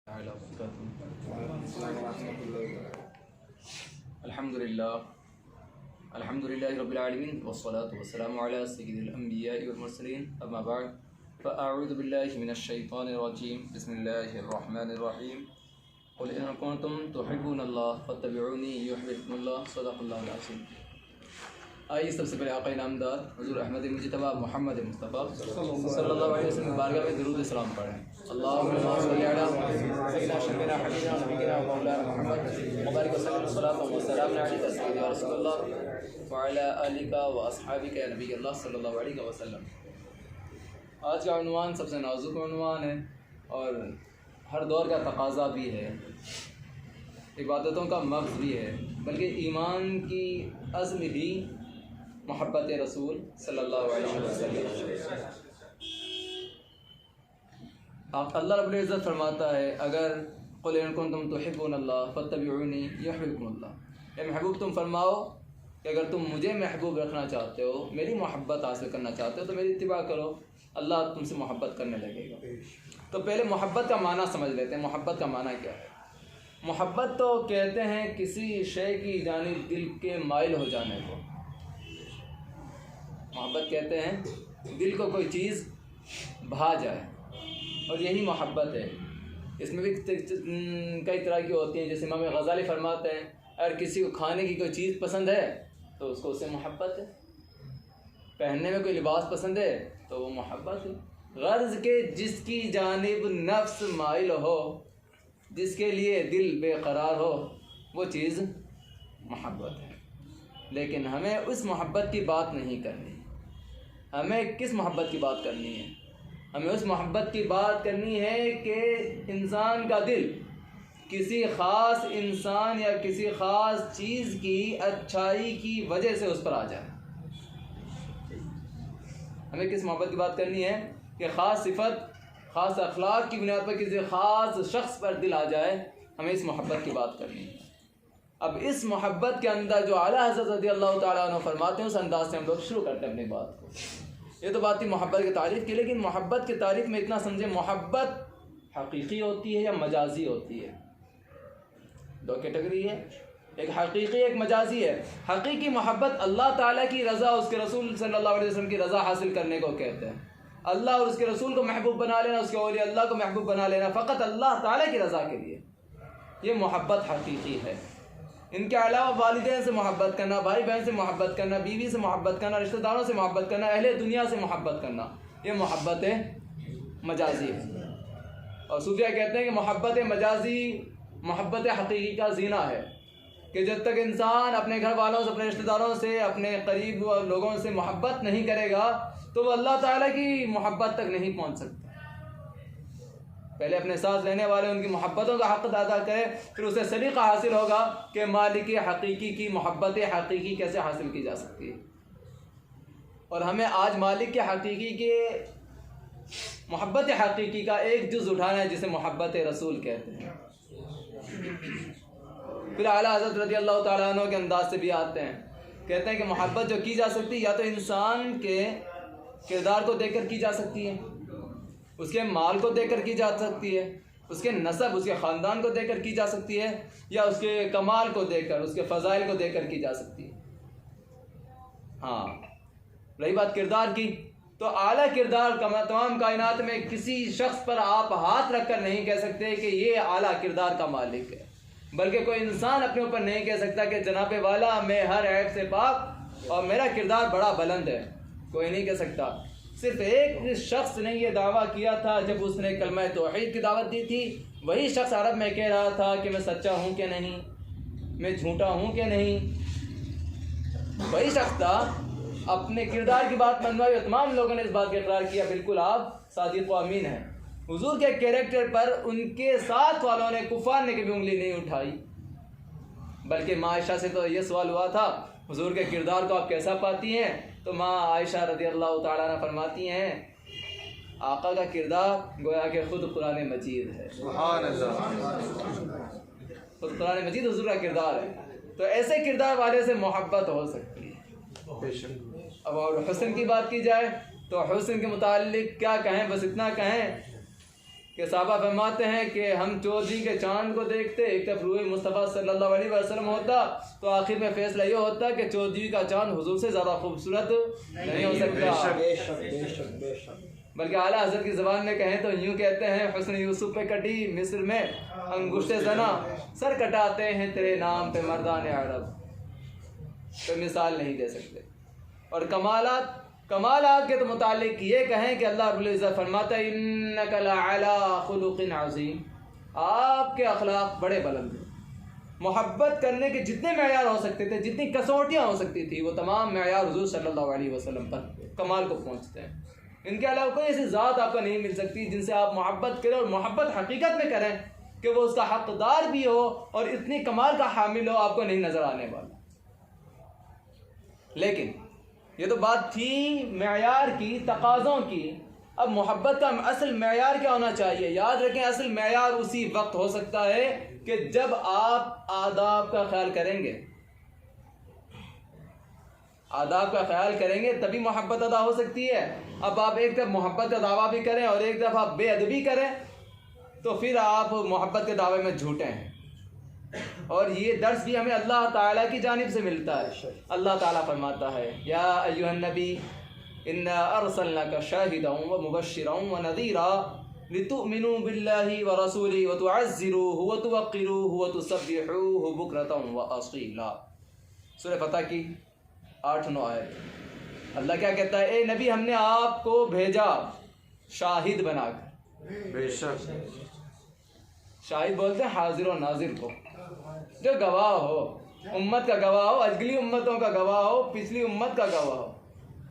अल्हम्दुलिल्लाहि रब्बिल आलमीन वस्सलातु वस्सलामु अला सय्यिदिल अंबिया'i वल मुरसलीन अम्मा बअद फ़अऊज़ु बिल्लाहि मिनश शैतानिर रजीम बिस्मिल्लाहिर रहमानिर रहीम क़ुल इन कुन्तुम तुहिब्बूनल्लाह फ़त्तबिऊनी युहब्बुकुमुल्लाह सदक़ल्लाहुल अज़ीम। आइए सबसे पहले आक़ा नामदार हुज़ूर अहमद मुज्तबा मोहम्मद मुस्तफ़ा सल्लल्लाहु अलैहि वसल्लम की बारगाह में दुरूद सलाम पढ़ें। अल्लाहुम्मा सल्लि अला सय्यिदिना शफ़ीना हबीबना नबीना मौलाना मुहम्मद व बारिक वसल्लम व सलाम अलैका सय्यदी या रसूलल्लाह व अला आलिका व अस्हाबिका या नबी अल्लाह सल्लल्लाहु अलैहि वसल्लम। आज का उन्वान सबसे नाजुक उन्वान है और हर दौर का तकाज़ा भी है, इबादतों का मग़ज़ भी है, बल्कि ईमान की अज़्म भी मोहब्बत रसूल सल्लल्लाहु अलैहि वसल्लम। अल्लाह रब्बुल इज़्ज़त फरमाता है, अगर क़ुल इन कुन्तुम तुहिब्बूनल्लाह फ़त्तबिऊनी युहब्बुकुमुल्लाह, ए महबूब तुम फरमाओ कि अगर तुम मुझे महबूब रखना चाहते हो, मेरी मोहब्बत हासिल करना चाहते हो तो मेरी इत्तिबा करो, अल्लाह तुमसे मोहब्बत करने लगेगा। तो पहले मोहब्बत का माना समझ लेते हैं। मोहब्बत का माना क्या है? मोहब्बत तो कहते हैं किसी शय की जानिब दिल के माइल हो जाने को मोहब्बत कहते हैं, दिल को कोई चीज़ भा जाए, और यही मोहब्बत है। इसमें भी कई तरह की होती हैं। जैसे इमाम गज़ाली फरमाते हैं, अगर किसी को खाने की कोई चीज़ पसंद है तो उसको उससे मोहब्बत है, पहनने में कोई लिबास पसंद है तो वो मोहब्बत है। गर्ज़ के जिसकी जानिब नफ्स माइल हो, जिसके लिए दिल बेकरार हो, वो चीज़ मोहब्बत है। लेकिन हमें उस मोहब्बत की बात नहीं करनी। हमें किस मोहब्बत की बात करनी है? हमें उस मोहब्बत की बात करनी है कि इंसान का दिल किसी ख़ास इंसान या किसी ख़ास चीज़ की अच्छाई की वजह से उस पर आ जाए। हमें किस मोहब्बत की बात करनी है कि ख़ास सिफत, ख़ास अखलाक की बुनियाद पर किसी ख़ास शख्स पर दिल आ जाए। हमें इस मोहब्बत की बात करनी है। अब इस मोहब्बत के अंदर जो आला हज़रत रज़ियल्लाहु ताला अन्हु फरमाते हैं, उस अंदाज से हम लोग शुरू करते हैं अपनी बात को। ये तो बात थी मोहब्बत की तारीफ़ की, लेकिन मोहब्बत की तारीफ़ में इतना समझे, मोहब्बत हकीकी होती है या मजाजी होती है? दो कैटेगरी है, एक हकीकी एक मजाजी है। हकीकी मोहब्बत अल्लाह ताला की रज़ा, उसके रसूल सल्लल्लाहु अलैहि वसल्लम की रज़ा हासिल करने को कहते हैं। अल्लाह और उसके रसूल को महबूब बना लेना, उसके औलिया अल्लाह को महबूब बना लेना फ़कत अल्लाह ताला की रज़ा के लिए, ये मोहब्बत हकीकी है। इनके अलावा वालिदैन से मोहब्बत करना, भाई बहन से मोहब्बत करना, बीवी से मोहब्बत करना, रिश्तेदारों से मोहब्बत करना, अहले दुनिया से मोहब्बत करना, ये मोहब्बत मजाजी है। और सूफिया कहते हैं कि मोहब्बत मजाजी मोहब्बत हकीकी का जीना है, कि जब तक इंसान अपने घर वालों से, अपने रिश्तेदारों से, अपने करीब लोगों से मोहब्बत नहीं करेगा तो वह अल्लाह ताला की मोहब्बत तक नहीं पहुंच सकता। पहले अपने साथ रहने वाले उनकी मोहब्बतों का हक़ अदा करे, फिर उसे सलीक़ा हासिल होगा कि मालिक हकीकी की मोहब्बत हकीकी कैसे हासिल की जा सकती है। और हमें आज मालिक के हकीकी के मोहब्बत हकीकी का एक जुज़ उठाना है, जिसे मोहब्बत रसूल कहते हैं। फिर आला हज़रत रज़ियल्लाहु ताला अन्हु के अंदाज से भी आते हैं, कहते हैं कि मोहब्बत जो की जा सकती है, या तो इंसान के किरदार को देखकर की जा सकती है, उसके माल को देखकर की जा सकती है, उसके नसब, उसके ख़ानदान को देखकर की जा सकती है, या उसके कमाल को देखकर, उसके फ़ज़ाइल को देखकर की जा सकती है। हाँ, रही बात किरदार की, तो आला किरदार तमाम कायनात में किसी शख्स पर आप हाथ रखकर नहीं कह सकते कि ये आला किरदार का मालिक है, बल्कि कोई इंसान अपने ऊपर नहीं कह सकता कि जनाबे वाला मैं हर ऐब से पाक और मेरा किरदार बड़ा बुलंद है। कोई नहीं कह सकता। सिर्फ एक शख्स ने ये दावा किया था जब उसने कलमा तौहीद की दावत दी थी। वही शख्स अरब में कह रहा था कि मैं सच्चा हूँ कि नहीं, मैं झूठा हूँ कि नहीं। वही शख्स था, अपने किरदार की बात मनवाई और तमाम लोगों ने इस बात का इकरार किया, बिल्कुल आप सादिक़ व अमीन हैं। हुजूर के कैरेक्टर पर उनके साथ वालों ने, कुफार ने कभी उंगली नहीं उठाई, बल्कि माँ आयशा से तो ये सवाल हुआ था, हुजूर के किरदार को आप कैसा पाती हैं? तो माँ आयशा रज़ियल्लाहु ताला अन्हा फरमाती हैं, आका का किरदार गोया कि खुद कुरान मजीद है। सुभान अल्लाह, खुद कुरान मजीद हुजूर का किरदार है। तो ऐसे किरदार वाले से मोहब्बत हो सकती है। अब और हुस्न की बात की जाए तो हुस्न के मुताल्लिक क्या कहें, बस इतना कहें कि साहबा फरमाते हैं कि हम चौधरी के चांद को देखते, एक तरफ रूह मुस्तफ़ा सल्लल्लाहु अलैहि वसल्लम होता तो आखिर में फैसला ये होता कि चौधरी का चांद हुजूर से ज़्यादा खूबसूरत नहीं हो सकता। बल्कि आला हज़रत की ज़बान में कहें तो यूँ कहते हैं, हुस्न यूसुफ पे कटी मिस्र में अंगुष्टे ज़ना, सर कटाते हैं तेरे नाम पे मर्दान अरब। तो मिसाल नहीं दे सकते। और कमालात के तो मुतालिक ये कहें कि अल्लाह रब्बुल इज़्ज़त फरमाता है इन्नका लअला खुलुक़िन अज़ीम, आपके अखलाक बड़े बुलंद हैं। मोहब्बत करने के जितने मेयार हो सकते थे, जितनी कसौटियाँ हो सकती थी, वो तमाम मेयार हुज़ूर सल्लल्लाहु अलैहि वसल्लम पर कमाल को पहुँचते हैं। इनके अलावा कोई ऐसी ज़ात आपको नहीं मिल सकती जिनसे आप मोहब्बत करें और मोहब्बत हकीकत में करें कि वो उसका हक़दार भी हो और इतनी कमाल का हामिल हो, आपको नहीं नज़र आने वाला। लेकिन ये तो बात थी मेयार की, तकाज़ों की। अब मोहब्बत का असल मेयार क्या होना चाहिए? याद रखें, असल मेयार उसी वक्त हो सकता है कि जब आप आदाब का ख्याल करेंगे। आदाब का ख्याल करेंगे तभी मोहब्बत अदा हो सकती है। अब आप एक तरफ मोहब्बत का दावा भी करें और एक तरफ आप बेअदबी करें तो फिर आप मोहब्बत के दावे में झूठे हैं। और ये दर्स भी हमें अल्लाह ताला की जानिब से मिलता है। अल्लाह ताला फरमाता है या अय्युहन नबी इन्ना अरसलनाका शाहिदन व मुबश्शिरन व नज़ीरा लितुमिनु बिल्लाहि व रसूलिही व तुअज़्ज़िरूहु व तुवक़्क़िरूहु व तुसब्बिहूहु बुक्रतन व असीला। सूरह फतह की 8-9 आयत। अल्लाह क्या कहता है? ए नबी, हमने आपको भेजा शाहिद बनाकर। बेशक शाहिद बोलते हैं हाजिर और नाजिर को, जो गवाह हो, उम्मत का गवाह हो, अगली उम्मतों का गवाह हो, पिछली उम्मत का गवाह हो,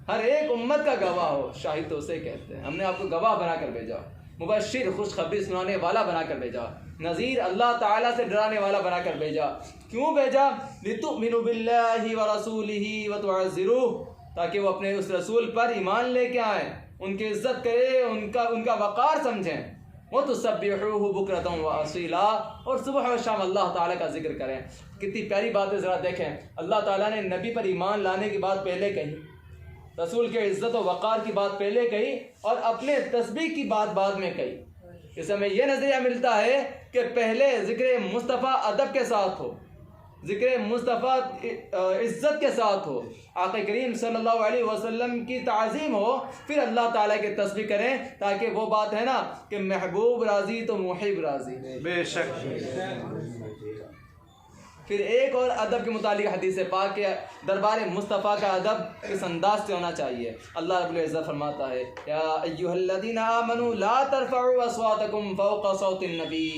हर एक उम्मत का गवाह हो। शाहिद तो उसे कहते हैं। हमने आपको गवाह बनाकर भेजा, मुबश्शिर खुशखबरी सुनाने वाला बनाकर भेजा, नज़ीर अल्लाह ताला से डराने वाला बनाकर भेजा। क्यों भेजा? लितुमिनु बिल्लाहि व रसूलिही व तुअज़्ज़िरूहु, ताकि वो अपने उस रसूल पर ईमान लेके आए, उनकी इज्जत करें, उनका वक़ार समझें। वो तो सब्बिहूहु बुक्रतन व असीला, और सुबह और शाम अल्लाह ताला का जिक्र करें। कितनी प्यारी बात है, ज़रा देखें। अल्लाह ताला ने नबी पर ईमान लाने की बात पहले कही, रसूल के इज़्ज़त और वक़ार की बात पहले कही और अपने तस्बीह की बात बाद में कही। इससे हमें यह नज़रिया मिलता है कि पहले ज़िक्र मुस्तफ़ा अदब के साथ हो, ज़िक्र मुस्तफ़ा इज़्ज़त के साथ हो, आक़ा करीम सल्लल्लाहु अलैहि वसल्लम की ताज़ीम हो, फिर अल्लाह ताला की तस्बीह करें, ताकि वो बात है ना कि महबूब राज़ी तो मुहिब राज़ी। बेशक। फिर एक और अदब के मुतालिक हदीस पाक के दरबार मुस्तफ़ा का अदब किस अंदाज से होना चाहिए। अल्लाह रब्बुल इज़्ज़त फरमाता है या अय्युहल्लज़ीना आमनू ला तरफ़अू अस्वातकुम फ़ौक़ सौतिन नबी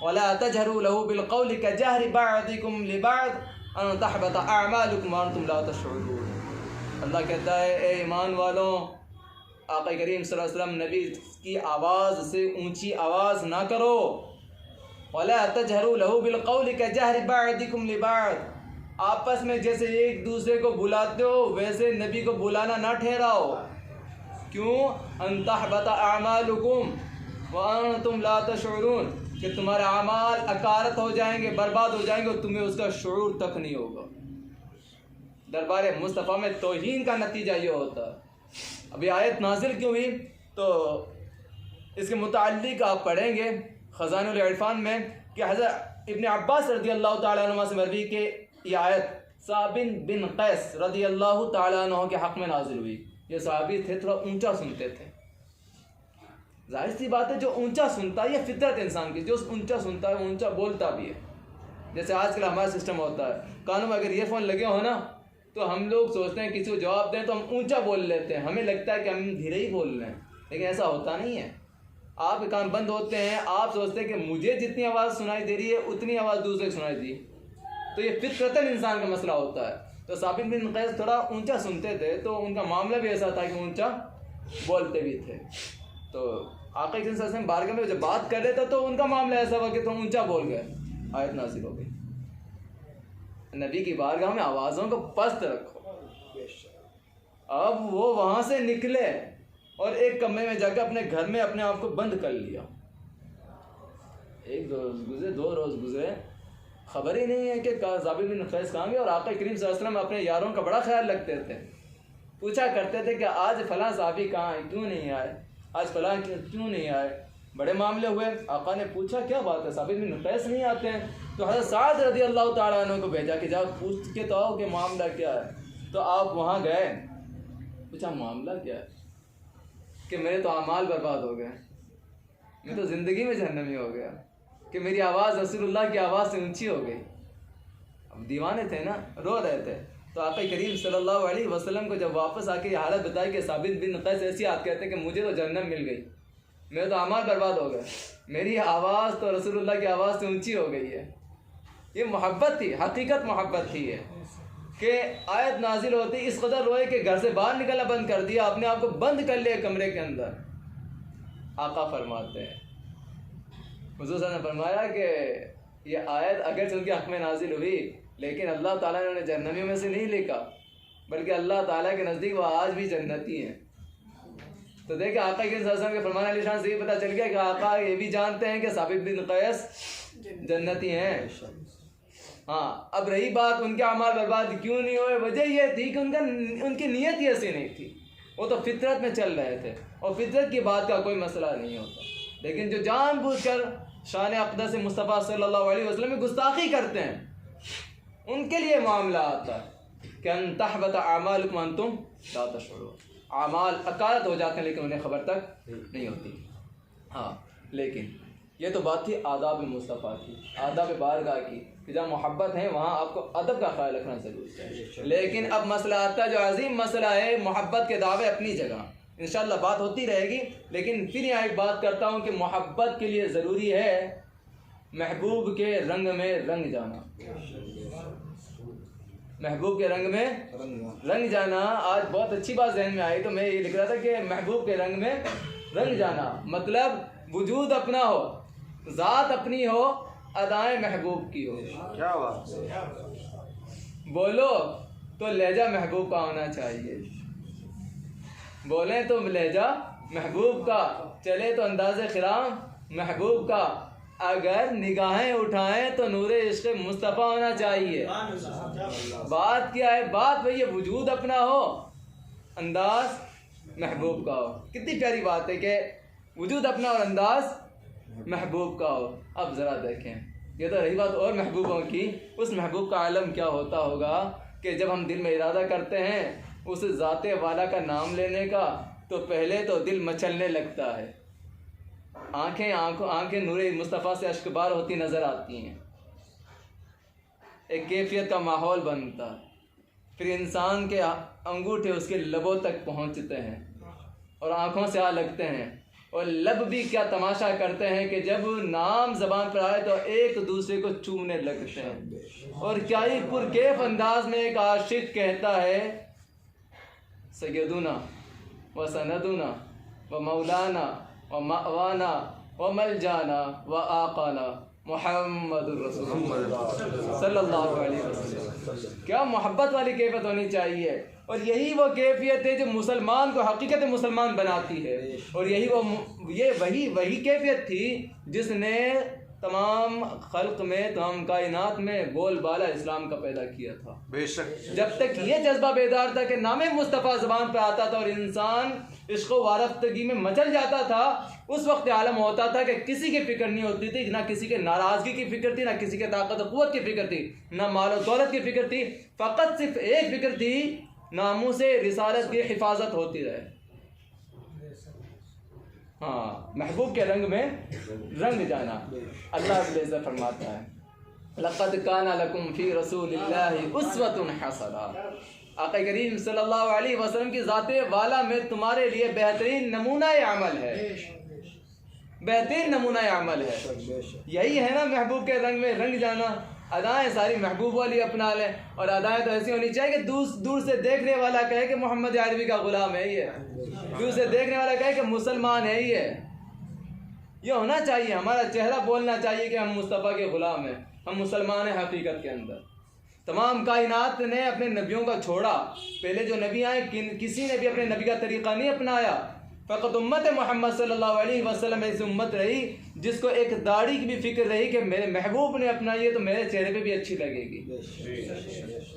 वला तजहरू लहू बिलक़ौलि कजहरि बअदिकुम लिबअद अन तहबत अअमालुकुम व अंतुम ला तशऊरून। अल्लाह कहता है, ए ईमान वालों, आक़ा करीम सल्लल्लाहु अलैहि वसल्लम नबी की आवाज़ से ऊँची आवाज़ ना करो। वला तजहरू लहू बिलक़ौलि कजहरि बअदिकुम लिबअद, आपस में जैसे एक दूसरे को बुलाते हो वैसे नबी को बुलाना ना ठहराओ। क्यों? अन तहबत अअमालुकुम व अंतुम ला तशऊरून, कि तुम्हारे अमाल अकारत हो जाएंगे, बर्बाद हो जाएंगे और तुम्हें उसका शऊर तक नहीं होगा। दरबार मुस्तफ़ा में तौहीन का नतीजा ये होता है। अभी आयत नाजिल क्यों हुई तो इसके मुताल्लिक आप पढ़ेंगे ख़ज़ानुल इरफ़ान में कि हज़रत इब्न अब्बास रज़ी अल्लाह तआला अन्हुमा से मरवी के ये आयत साबिन बिन क़ैस रज़ी अल्लाह तआला अन्हु के हक़ में नाजिल हुई। ये सहाबी थे, थोड़ा ऊंचा सुनते थे। जाहिर सी बात है, जो ऊंचा सुनता है, ये फितरत इंसान की, जो ऊंचा सुनता है वो ऊंचा बोलता भी है। जैसे आजकल हमारा सिस्टम होता है, कानों में अगर ईयरफोन लगे हो ना तो हम लोग सोचते हैं किसी को जवाब दें तो हम ऊंचा बोल लेते हैं, हमें लगता है कि हम धीरे ही बोल रहे हैं, लेकिन ऐसा होता नहीं है। आपके कान बंद होते हैं, आप सोचते हैं कि मुझे जितनी आवाज़ सुनाई दे रही है उतनी आवाज़ दूसरे को सुनाई दी, तो ये फितरतन इंसान का मसला होता है। तो साबित बिन क़ैस थोड़ा ऊंचा सुनते थे तो उनका मामला भी ऐसा था कि ऊंचा बोलते भी थे। तो आक़ा के बारगाह में जब बात कर रहे थे तो उनका मामला ऐसा हुआ कि तुम ऊंचा बोल गए, आयत नाज़िल हो गई। नबी की बारगाह में आवाज़ों को पस्त रखो। अब वो वहाँ से निकले और एक कमरे में जाकर अपने घर में अपने आप को बंद कर लिया। एक रोज़ गुजरे, 2 रोज़ गुजरे, खबर ही नहीं है कि साबित बिन क़ैस कहाँ गए। और आक़ा करीम सल्लल्लाहु अलैहि वसल्लम अपने यारों का बड़ा ख्याल रखते थे, पूछा करते थे कि आज फ़लाँ साहबी कहाँ है, क्यों नहीं आए, आज फ़लाँ क्यों नहीं आए। बड़े मामले हुए। आका ने पूछा क्या बात है, साबित बिन कैस नहीं आते हैं? तो हज़रत साद रज़ी अल्लाह ताला अन्हु को भेजा कि जाओ पूछ के तो आओ कि मामला क्या है। तो आप वहाँ गए, पूछा मामला क्या है? कि मेरे तो अमाल बर्बाद हो गए, मैं तो ज़िंदगी में जहन्नमी हो गया, कि मेरी आवाज़ रसूलुल्लाह की आवाज़ से ऊंची हो गई। अब दीवाने थे ना, रो रहे थे। तो आका करीम सल्लल्लाहु अलैहि वसल्लम को जब वापस आके ये हालत बताई कि साबित बिन कैस ऐसी बात कहते हैं कि मुझे तो जन्नत मिल गई, मेरे तो अमाल बर्बाद हो गए, मेरी आवाज़ तो रसूलुल्लाह की आवाज़ से ऊंची हो गई है। ये मोहब्बत थी, हकीकत मोहब्बत थी ये, कि आयत नाजिल होती इस कदर रोए कि घर से बाहर निकलना बंद कर दिया, अपने आप को बंद कर लिया कमरे के अंदर। आका फरमाते हैं, हुज़ूर सल्लल्लाहु अलैहि वसल्लम ने फरमाया कि ये आयत अगर उनके हक़ में नाजिल हुई, लेकिन अल्लाह ताला ने उन्हें जन्नतियों में से नहीं लिखा, बल्कि अल्लाह ताला के नज़दीक वो आज भी जन्नती हैं। तो देखिए आका के सल्लल्लाहु अलैहि फरमाने वाली शान से ये पता चल गया कि आका ये भी जानते हैं कि साबित बिन कैस जन्नती हैं। हाँ, अब रही बात उनके अमाल बर्बाद क्यों नहीं हुए, वजह ये थी कि उनकी नीयत ही ऐसी नहीं थी, वो तो फितरत में चल रहे थे, और फितरत की बात का कोई मसला नहीं होता। लेकिन जो जानबूझकर शान अक़दस मुस्तफ़ा सल्लल्लाहु अलैहि वसल्लम में गुस्ताखी करते हैं, उनके लिए मामला आता है कि अन तहबत अमालुकुम अंतुम ला तशऊरून, अमाल अकालत हो जाते हैं लेकिन उन्हें ख़बर तक नहीं होती। हाँ, लेकिन ये तो बात थी आदाब मुस्तफ़ा की, आदाब बारगाह की, कि जहाँ मोहब्बत है वहाँ आपको अदब का ख्याल रखना ज़रूरी है। लेकिन अब मसला आता है, जो अजीम मसला है मोहब्बत के दावे अपनी जगह, इंशाअल्लाह बात होती रहेगी। लेकिन फिर यहाँ एक बात करता हूँ कि मोहब्बत के लिए ज़रूरी है महबूब के रंग में रंग जाना, महबूब के रंग में रंग जाना। आज बहुत अच्छी बात जहन में आई, तो मैं ये लिख रहा था कि महबूब के रंग में रंग जाना मतलब वजूद अपना हो, ज़ात अपनी हो, अदाएं महबूब की हो। क्या बात, बोलो तो लहजा महबूब का होना चाहिए, बोलें तो लहजा महबूब का, चले तो अंदाज़े ख़िराम महबूब का, अगर निगाहें उठाएं तो नूरे इश्क़ मुस्तफ़ा होना चाहिए। बात क्या है, बात वही है, वजूद अपना हो, अंदाज महबूब का हो। कितनी प्यारी बात है कि वजूद अपना और अंदाज महबूब का हो। अब ज़रा देखें, ये तो रही बात और महबूबों की, उस महबूब का आलम क्या होता होगा कि जब हम दिल में इरादा करते हैं उस ज़ाते वाला का नाम लेने का, तो पहले तो दिल मचलने लगता है, आंखें नूरे मुस्तफ़ा से अश्कबार होती नज़र आती हैं, एक कैफियत का माहौल बनता है, फिर इंसान के अंगूठे उसके लबों तक पहुंचते हैं और आँखों से आ लगते हैं, और लब भी क्या तमाशा करते हैं कि जब नाम ज़बान पर आए तो एक दूसरे को चूमने लगते हैं। और क्या ही पुरकैफ अंदाज में एक आशिक कहता है, सैयदुना व सनदुना व मौलाना व मअवाना व मलजाना व आकाना मुहम्मदुर रसूलुल्लाह सल्लल्लाहु अलैहि वसल्लम। क्या मोहब्बत वाली कैफियत होनी चाहिए, और यही वो कैफियत है जो मुसलमान को हकीकत मुसलमान बनाती है, और यही वही कैफियत थी जिसने तमाम खल्क में, तमाम कायनात में बोलबाला इस्लाम का पैदा किया था। बेशक जब तक ये जज्बा बेदार था कि नामे मुस्तफ़ा ज़बान पर आता था और इंसान इश्क़ वारफ्तगी में मचल जाता था, उस वक्त आलम होता था कि किसी की फ़िक्र नहीं होती थी, ना किसी के नाराज़गी की फ़िक्र थी, ना किसी के ताकत और क़ुव्वत की फ़िक्र थी, ना माल और दौलत की फ़िक्र थी, फ़कत सिर्फ एक फ़िक्र थी, नामूसे रिसालत की हिफाजत होती रहे। हाँ, महबूब के रंग में रंग जाना। अल्लाह रब्बुल इज़्ज़त फरमाता है, लक़द काना लकुम फ़ी रसूलिल्लाहि उस्वतुन हसना। आक़ा करीम सल्लल्लाहु अलैहि वसल्लम की ज़ाते वाला में तुम्हारे लिए बेहतरीन नमूना अमल है, बेहतरीन नमूना अमल है। यही है ना महबूब के रंग में रंग जाना। अदाएँ सारी महबूब वाली अपना लें, और अदाएँ तो ऐसी होनी चाहिए कि दूर से देखने वाला कहे कि मोहम्मद अरबी का ग़ुलाम है ये, दूर से देखने वाला कहे कि मुसलमान है ये होना चाहिए। हमारा चेहरा बोलना चाहिए कि हम मुस्तफ़ा के ग़ुलाम हैं, हम मुसलमान हैं हकीकत के अंदर। तमाम कायनात ने अपने नबियों का छोड़ा, पहले जो नबी आए किसी ने भी अपने नबी का तरीक़ा नहीं अपनाया, फ़कत उम्मत मोहम्मद सल्लल्लाहु अलैहि वसल्लम ऐसी उम्मत रही जिसको एक दाढ़ी की भी फिक्र रही कि मेरे महबूब ने अपनाई है तो मेरे चेहरे पे भी अच्छी लगेगी।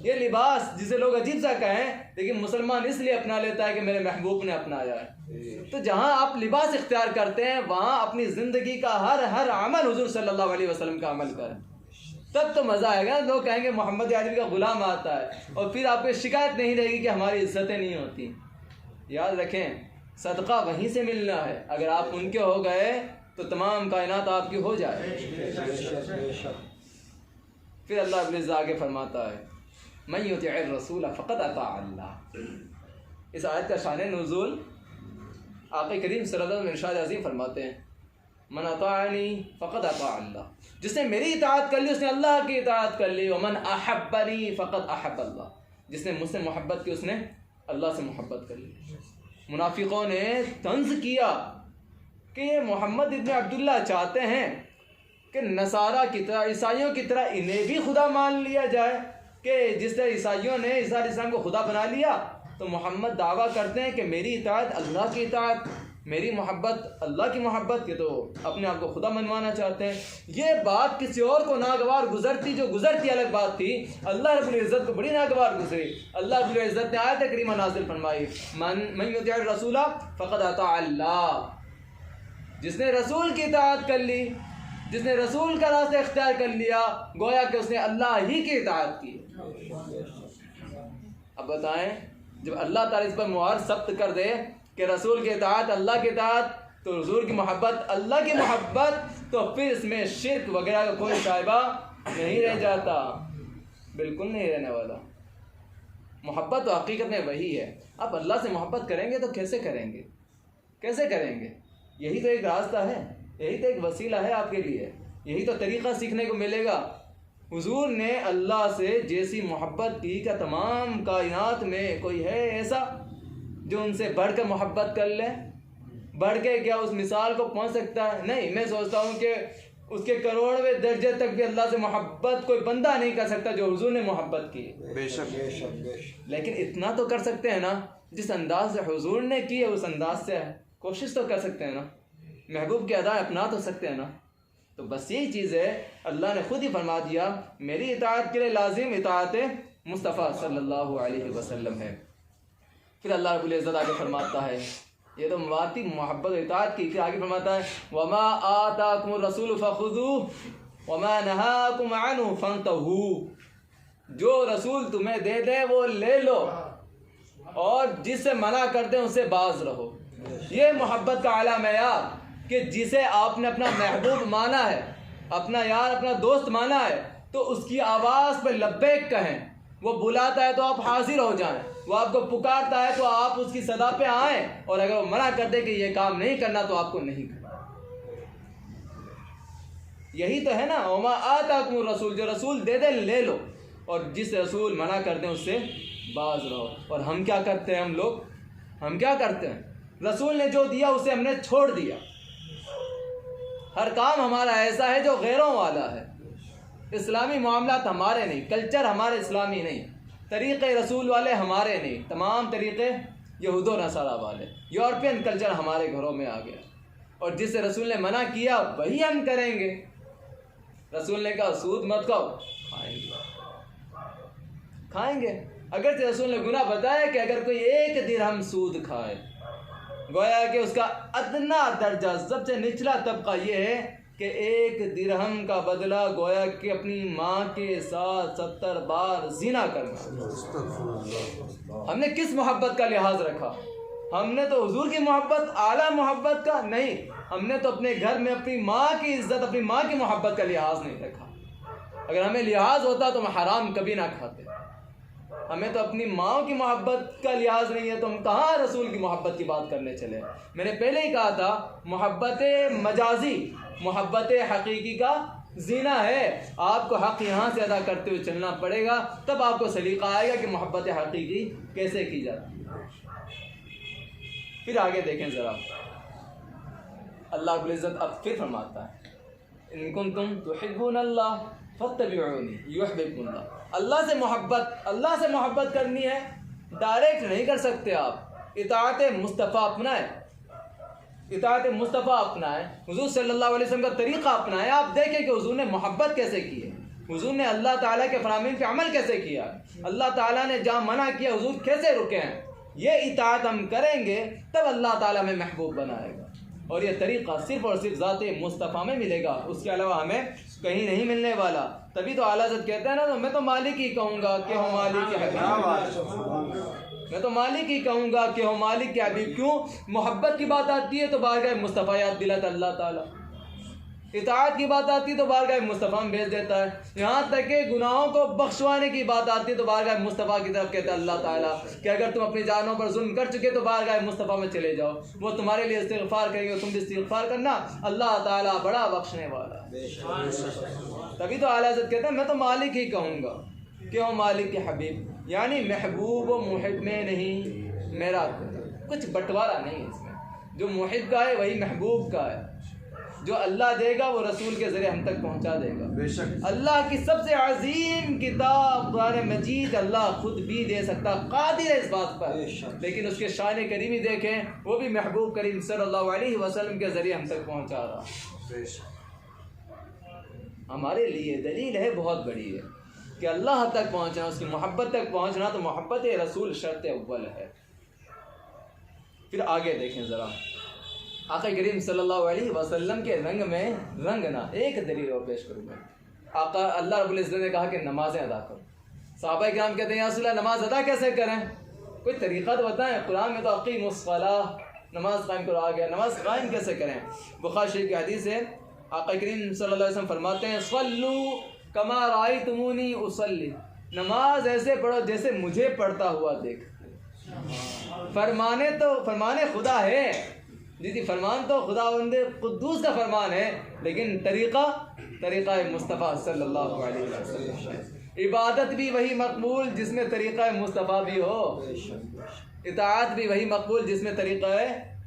ये लिबास जिसे लोग अजीब सा कहें, लेकिन मुसलमान इसलिए अपना लेता है कि मेरे महबूब ने अपनाया है। तो जहाँ आप लिबास इख्तियार करते हैं वहाँ अपनी ज़िंदगी का हर अमल हुज़ूर सल्लल्लाहु अलैहि वसल्लम का अमल करें, तब तो मज़ा आएगा। लोग कहेंगे मोहम्मद अरबी का ग़ुलाम आता है, और फिर आपको शिकायत नहीं रहेगी कि हमारी इज़्ज़तें नहीं होती। याद रखें, सदका वहीं से मिलना है। अगर आप उनके हो गए तो तमाम कायनात आपकी हो जाए। फिर अल्लाह रब्बुल इज़्ज़त आगे फरमाता है, मन युतिइर रसूल फ़क़द अता अल्लाह। इस आयत का शान नुज़ूल आक़ा करीम सल्लल्लाहु अलैहि वसल्लम इरशाद अज़ीम फरमाते हैं, मन अताअनी फ़क़द अता अल्लाह। जिसने मेरी इताअत कर ली उसने अल्लाह की इताअत कर ली। वमन अहब्बनी फ़क़द अहब्ब अल्लाह। जिसने मुझसे मोहब्बत की उसने अल्लाह से मोहब्बत कर ली। मुनाफिकों ने तंज़ किया कि ये मोहम्मद इब्न अब्दुल्ला चाहते हैं कि नसारा की तरह, ईसाइयों की तरह इन्हें भी खुदा मान लिया जाए, कि जिस तरह ईसाइयों ने ईसा अलैहिस्सलाम को खुदा बना लिया, तो मोहम्मद दावा करते हैं कि मेरी इताअत अल्लाह की इताअत, मेरी मोहब्बत अल्लाह की मोहब्बत। के तो अपने आप को खुदा मनवाना चाहते हैं। ये बात किसी और को नागवार गुजरती, जो गुजरती अलग बात थी, अल्लाह रब्बुल इज़्ज़त को बड़ी नागवार गुजरी। अल्लाह रब्बुल इज़्ज़त ने आयत करीमा नाज़िल फरमाई, मन युतिइर रसूला फ़क़द अता अल्लाह। जिसने रसूल की इताअत कर ली, जिसने रसूल का रास्ता इख्तियार कर लिया, गोया कि उसने अल्लाह ही की इताअत की। अब बताएं, जब अल्लाह ताला इस पर मुहर सख्त कर दे कि रसूल की इताअत अल्लाह की इताअत, तो हुज़ूर की मोहब्बत अल्लाह की मोहब्बत, तो फिर इसमें शिर्क वगैरह का कोई शायबा नहीं रह जाता, बिल्कुल नहीं रहने वाला। मोहब्बत तो हकीकत में वही है। आप अल्लाह से मोहब्बत करेंगे तो कैसे करेंगे, कैसे करेंगे? यही तो एक रास्ता है, यही तो एक वसीला है आपके लिए, यही तो तरीक़ा सीखने को मिलेगा। हुज़ूर ने अल्लाह से जैसी मोहब्बत की, क्या तमाम कायनात में कोई है ऐसा जो उनसे बढ़कर मोहब्बत कर ले? बढ़ के क्या उस मिसाल को पहुंच सकता है? नहीं। मैं सोचता हूँ कि उसके करोड़वें दर्जे तक भी अल्लाह से मोहब्बत कोई बंदा नहीं कर सकता जो हुज़ूर ने मोहब्बत की। बेशक। लेकिन इतना तो कर सकते हैं ना, जिस अंदाज से हुज़ूर ने की है उस अंदाज से कोशिश तो कर सकते हैं ना, महबूब की अदा अपना तो सकते हैं ना। तो बस यही चीज़ है, अल्लाह ने खुद ही फरमा दिया मेरी इताअत के लिए लाजिम इताअत मुस्तफ़ा सल्लल्लाहु अलैहि वसल्लम है। फिर अल्लाह रब्बुल इज़्ज़त आगे फरमाता है, ये तो वाती मोहब्बत इताअत की, फिर आगे फरमाता है, वमा आताकुमुर रसूल फखुज़ूहु वमा नहाकुम अन्हु फंतहू। जो रसूल तुम्हें दे दे वो ले लो, और जिससे मना कर दे उससे बाज रहो। ये मोहब्बत का आला मेयार, कि जिसे आपने अपना महबूब माना है, अपना यार, अपना दोस्त माना है, तो उसकी आवाज़ पर लब्बैक कहें। वो बुलाता है तो आप हाजिर हो जाएं, वो आपको पुकारता है तो आप उसकी सदा पे आएँ, और अगर वो मना कर दे कि ये काम नहीं करना तो आपको नहीं करना। यही तो है ना, वमा आताकुमुर रसूल, जो रसूल दे दे ले लो, और जिस रसूल मना कर दें उससे बाज रहो। और हम क्या करते हैं, हम क्या करते हैं? रसूल ने जो दिया उसे हमने छोड़ दिया। हर काम हमारा ऐसा है जो गैरों वाला है। इस्लामी मामलात हमारे नहीं, कल्चर हमारे इस्लामी नहीं, तरीक़े रसूल वाले हमारे नहीं, तमाम तरीक़े यहूद व नसारा वाले, यूरोपियन कल्चर हमारे घरों में आ गया। और जिससे रसूल ने मना किया वही हम करेंगे। रसूल ने कहा सूद मत खाओ, खाएंगे। अगर रसूल ने गुनाह बताया कि अगर कोई 1 दिरहम सूद खाए, गोया कि उसका अदना दर्जा, सबसे निचला तबका ये है कि 1 दिरहम का बदला गोया कि अपनी माँ के साथ 70 बार ज़िना करना। हमने किस मोहब्बत का लिहाज रखा? हमने तो हुजूर की मोहब्बत, आला मोहब्बत का नहीं, हमने तो अपने घर में अपनी माँ की इज़्ज़त, अपनी माँ की मोहब्बत का लिहाज नहीं रखा। अगर हमें लिहाज होता तो हम हराम कभी ना खाते। हमें तो अपनी माँ की मोहब्बत का लिहाज नहीं है, तो हम कहाँ रसूल की मोहब्बत की बात करने चले? मैंने पहले ही कहा था, मोहब्बत मजाजी मोहब्बत हकीकी का जीना है। आपको हक़ यहाँ से अदा करते हुए चलना पड़ेगा, तब आपको सलीका आएगा कि मोहब्बत हकीकी कैसे की जाती है। फिर आगे देखें ज़रा, अल्लाह रब्बुल इज़्ज़त अब फिर फरमाता है, इन कुंतुम तुहिब्बूनल्लाह फत्तबिऊनी युहिब्बुकुमुल्लाह। अल्लाह से मोहब्बत करनी है, डायरेक्ट नहीं कर सकते आप। इताअत मुस्तफ़ा अपनाएं, इताअत मुस्तफ़ा अपनाएं, हुजूर सल्लल्लाहु अलैहि वसल्लम का तरीक़ा अपनाएं। आप देखें कि हुजूर ने मोहब्बत कैसे की है, हुजूर ने अल्लाह ताला के फरामीन पे अमल कैसे किया, अल्लाह ताला ने जहाँ मना किया हुजूर कैसे रुके हैं। ये इताअत हम करेंगे तब अल्लाह ताला हमें महबूब बनाएगा, और ये तरीक़ा सिर्फ़ और सिर्फ ज़ाते मुस्तफ़ा में मिलेगा, उसके अलावा हमें कहीं नहीं मिलने वाला। तभी तो आला हज़रत कहते हैं ना, तो मैं तो मालिक ही कहूँगा कि हो मालिक के हबीब, मैं तो मालिक ही कहूँगा कि हो मालिक के हबीब। क्यों? मोहब्बत की बात आती है तो बारगाह मुस्तफ़ा याद दिलाता अल्लाह ताला, इताअत की बात आती है तो बारगाह मुस्तफ़ा में भेज देता है, यहाँ तक कि गुनाहों को बख्शवाने की बात आती है तो बारगाह मुस्तफ़ा की तरफ कहता है अल्लाह ताला कि अगर तुम अपनी जानों पर जुल्म कर चुके तो बारगाह मुस्तफ़ा में चले जाओ, वो तुम्हारे लिए इस्तिग़फ़ार करेंगे, तुम भी इस्तिग़फ़ार करना, अल्लाह ताला बड़ा बख्शने वाला। तभी तो आला हज़रत कहते हैं मैं तो मालिक ही कहूँगा कि हो मालिक के हबीब, यानी महबूब व मुहिब में नहीं मेरा कुछ बंटवारा नहीं है इसमें, जो मुहिब का है वही महबूब का है, जो अल्लाह देगा वो रसूल के ज़रिए हम तक पहुंचा देगा। बेशक अल्लाह की सबसे अजीम किताब कुरान मजीद अल्लाह खुद भी दे सकता, कादिर है इस बात पर, लेकिन उसके शान करीमी देखें, वो भी महबूब करीम सल्लल्लाहु अलैहि वसल्लम के ज़रिए हम तक पहुंचा रहा। हमारे लिए दलील है बहुत बड़ी है कि अल्लाह तक पहुंचना, उसकी मोहब्बत तक पहुंचना, तो मोहब्बत रसूल शर्त अव्वल है। फिर आगे देखें ज़रा, आका करीम सल्लल्लाहु अलैहि वसल्लम के रंग में रंग ना, एक दलील और पेश करूँगा। आका अल्लाह रब्बुल इज़्ज़त ने कहा कि नमाज़ें अदा करो। सहाबा किराम कहते हैं या रसूल अल्लाह नमाज अदा कैसे करें, कोई तरीक़ा तो बताएं, कुरान में तो अक़ीमुस्सलाह नमाज कायम करो आ गया, नमाज कायम कैसे करें। बुखारी शरीफ की हदीस है, आका करीम सल्लल्लाहु अलैहि वसल्लम फरमाते हैं सल्लू कमा रायतुमूनी उसल्ली, नमाज ऐसे पढ़ो जैसे मुझे पढ़ता हुआ देख। फरमाने खुदा है जी, फरमान तो खुदावंद कुद्दूस का फरमान है, लेकिन तरीक़ा मुस्तफ़ा सल्लल्लाहु अलैहि वसल्लम। इबादत भी वही मकबूल जिसमें तरीक़ा मुस्तफ़ा भी हो, इताअत भी वही मकबूल जिसमें तरीक़ा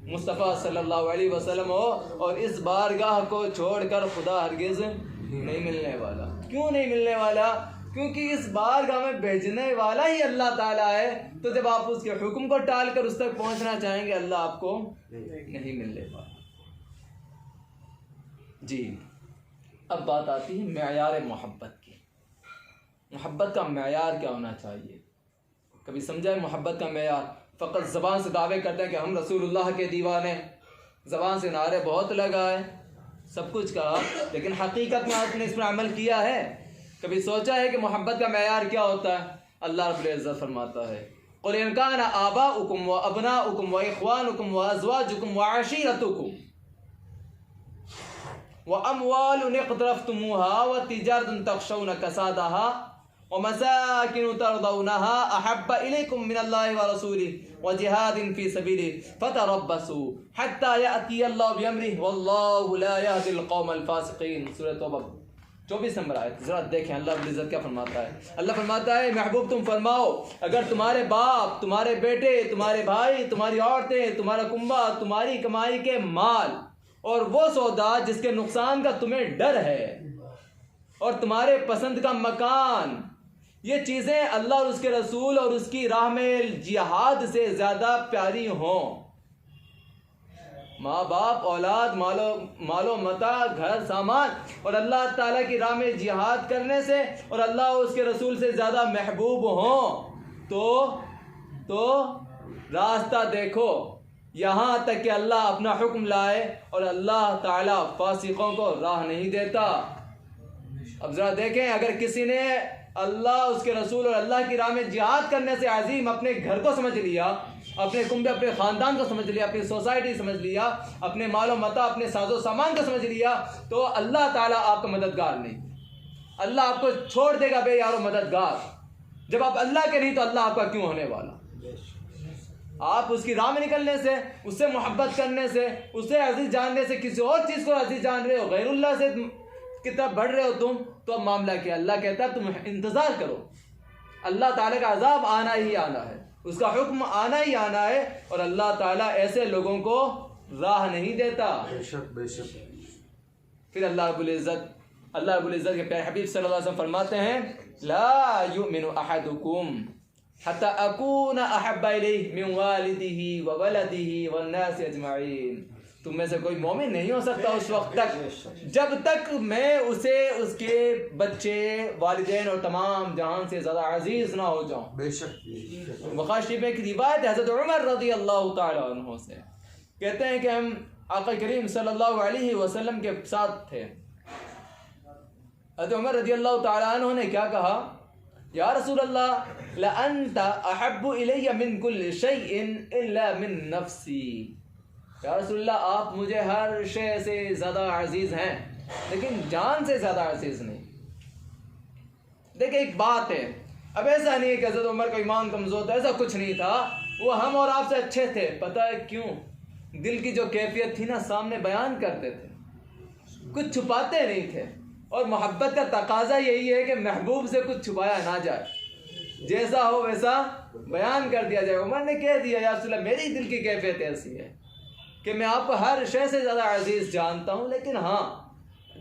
मुस्तफ़ा सल्लल्लाहु अलैहि वसल्लम हो, और इस बारगाह को छोड़कर खुदा हरगिज़ नहीं मिलने वाला। क्यों नहीं मिलने वाला? क्योंकि इस बारगाह में भेजने वाला ही अल्लाह ताला है, तो जब आप उसके हुक्म को टाल कर उस तक पहुंचना चाहेंगे अल्लाह आपको नहीं मिलने वाला। जी, अब बात आती है मेयार मोहब्बत की। मोहब्बत का मेयार क्या होना चाहिए? कभी समझा है मोहब्बत का मेयार? फ़कत ज़बान से दावे करते हैं कि हम रसूलुल्लाह के दीवाने, ज़बान से नारे बहुत लगाए, सब कुछ कहा, लेकिन हकीकत में आपने इस पर अमल किया है? कभी सोचा है कि मोहब्बत का मेयार क्या होता है? अल्लाह रब्बुल इज़्ज़त फरमाता है क़ुल इन काना आबाउकुम व अबनाउकुम व इख़वानुकुम व अज़वाजुकुम व अशीरतुकुम व अमवालुन इक़्तरफ़्तुमूहा व तिजारतुन तख़शौना कसादहा व मसाकिन तरदौनहा अहब्बा इलैकुम मिनल्लाहि व रसूलिहि व जिहादिन फ़ी सबीलिहि फ़तरब्बसू हत्ता यअतियल्लाहु बिअम्रिहि वल्लाहु ला यहदिल क़ौमल फ़ासिक़ीन। सूरह तौबा 24 नंबर आयत। ज़रा देखें अल्लाह रब्बुल इज़्ज़त क्या फरमाता है। अल्लाह फरमाता है महबूब तुम फरमाओ, अगर तुम्हारे बाप, तुम्हारे बेटे, तुम्हारे भाई, तुम्हारी औरतें, तुम्हारा कुंबा, तुम्हारी कमाई के माल और वो सौदा जिसके नुकसान का तुम्हें डर है, और तुम्हारे पसंद का मकान, ये चीज़ें अल्लाह और उसके रसूल और उसकी राह में जिहाद से ज़्यादा प्यारी हों, माँ बाप, औलाद, मालो मता, घर, सामान, और अल्लाह ताला की राह में जिहाद करने से और अल्लाह और उसके रसूल से ज़्यादा महबूब हों, तो रास्ता देखो, यहाँ तक कि अल्लाह अपना हुक्म लाए और अल्लाह ताला फासिकों को राह नहीं देता। अब ज़रा देखें, अगर किसी ने अल्लाह, उसके रसूल और अल्लाह की राह में जिहाद करने से अजीम अपने घर को समझ लिया, अपने कुंबे, अपने ख़ानदान को समझ लिया, अपनी सोसाइटी समझ लिया, अपने मालो मता, अपने साजो सामान को समझ लिया, तो अल्लाह ताला आपका मददगार नहीं, अल्लाह आपको छोड़ देगा बे यारो मददगार। जब आप अल्लाह के नहीं तो अल्लाह आपका क्यों होने वाला? आप उसकी राह में निकलने से, उससे मोहब्बत करने से, उससे अजीज़ जानने से किसी और चीज़ को अजीज़ जान रहे हो, गैरुल्लाह से की तरफ बढ़ रहे हो तुम, तो अब मामला क्या? अल्लाह कहता है तुम इंतज़ार करो, अल्लाह ताला का अज़ाब आना ही आना है, उसका हुक्म आना ही आना है, और अल्लाह ताला ऐसे लोगों को राह नहीं देता। बेशक। फिर अल्लाह रब्बुल इज़्ज़त के प्यारे हबीब सल्लल्लाहु अलैहि वसल्लम फरमाते हैं ला युमिनु अहदुकुम हत्ता अकूना अहब्बा इलैहि मिन वालिदिही व वलदिही वन नास अजमईन। तुम में से कोई मोमिन नहीं हो सकता उस वक्त तक जब तक मैं उसे, उसके बच्चे, वालिदैन और तमाम जहान से ज़्यादा अजीज़ ना हो जाऊँ। बेशक। बुखारी शरीफ में एक रिवायत है हज़रत उमर रज़ी अल्लाह तआला अन्हु से, कहते हैं कि हम आका करीम सल्लल्लाहु अलैहि वसल्लम के साथ थे। हज़रत उमर रज़ी अल्लाह तआला अन्हु ने क्या कहा, या रसूल अल्लाह ला अंता अहब्बु इलैया मिन कुल्लि शैइन इल्ला मिन नफ्सी। या रसूल अल्लाह, आप मुझे हर शय से ज़्यादा अजीज़ हैं लेकिन जान से ज़्यादा अजीज़ नहीं। देखिए एक बात है, अब ऐसा नहीं है कि हज़रत उमर का ईमान कमज़ोर था, ऐसा कुछ नहीं था, वो हम और आपसे अच्छे थे। पता है क्यों? दिल की जो कैफियत थी ना, सामने बयान करते थे, कुछ छुपाते नहीं थे। और मोहब्बत का तकाजा यही है कि महबूब से कुछ छुपाया ना जाए, जैसा हो वैसा बयान कर दिया जाए। उमर ने कह दिया, या रसूल अल्लाह, मेरी दिल की कैफियत ऐसी है कि मैं आपको हर शय से ज़्यादा अजीज़ जानता हूँ, लेकिन हाँ,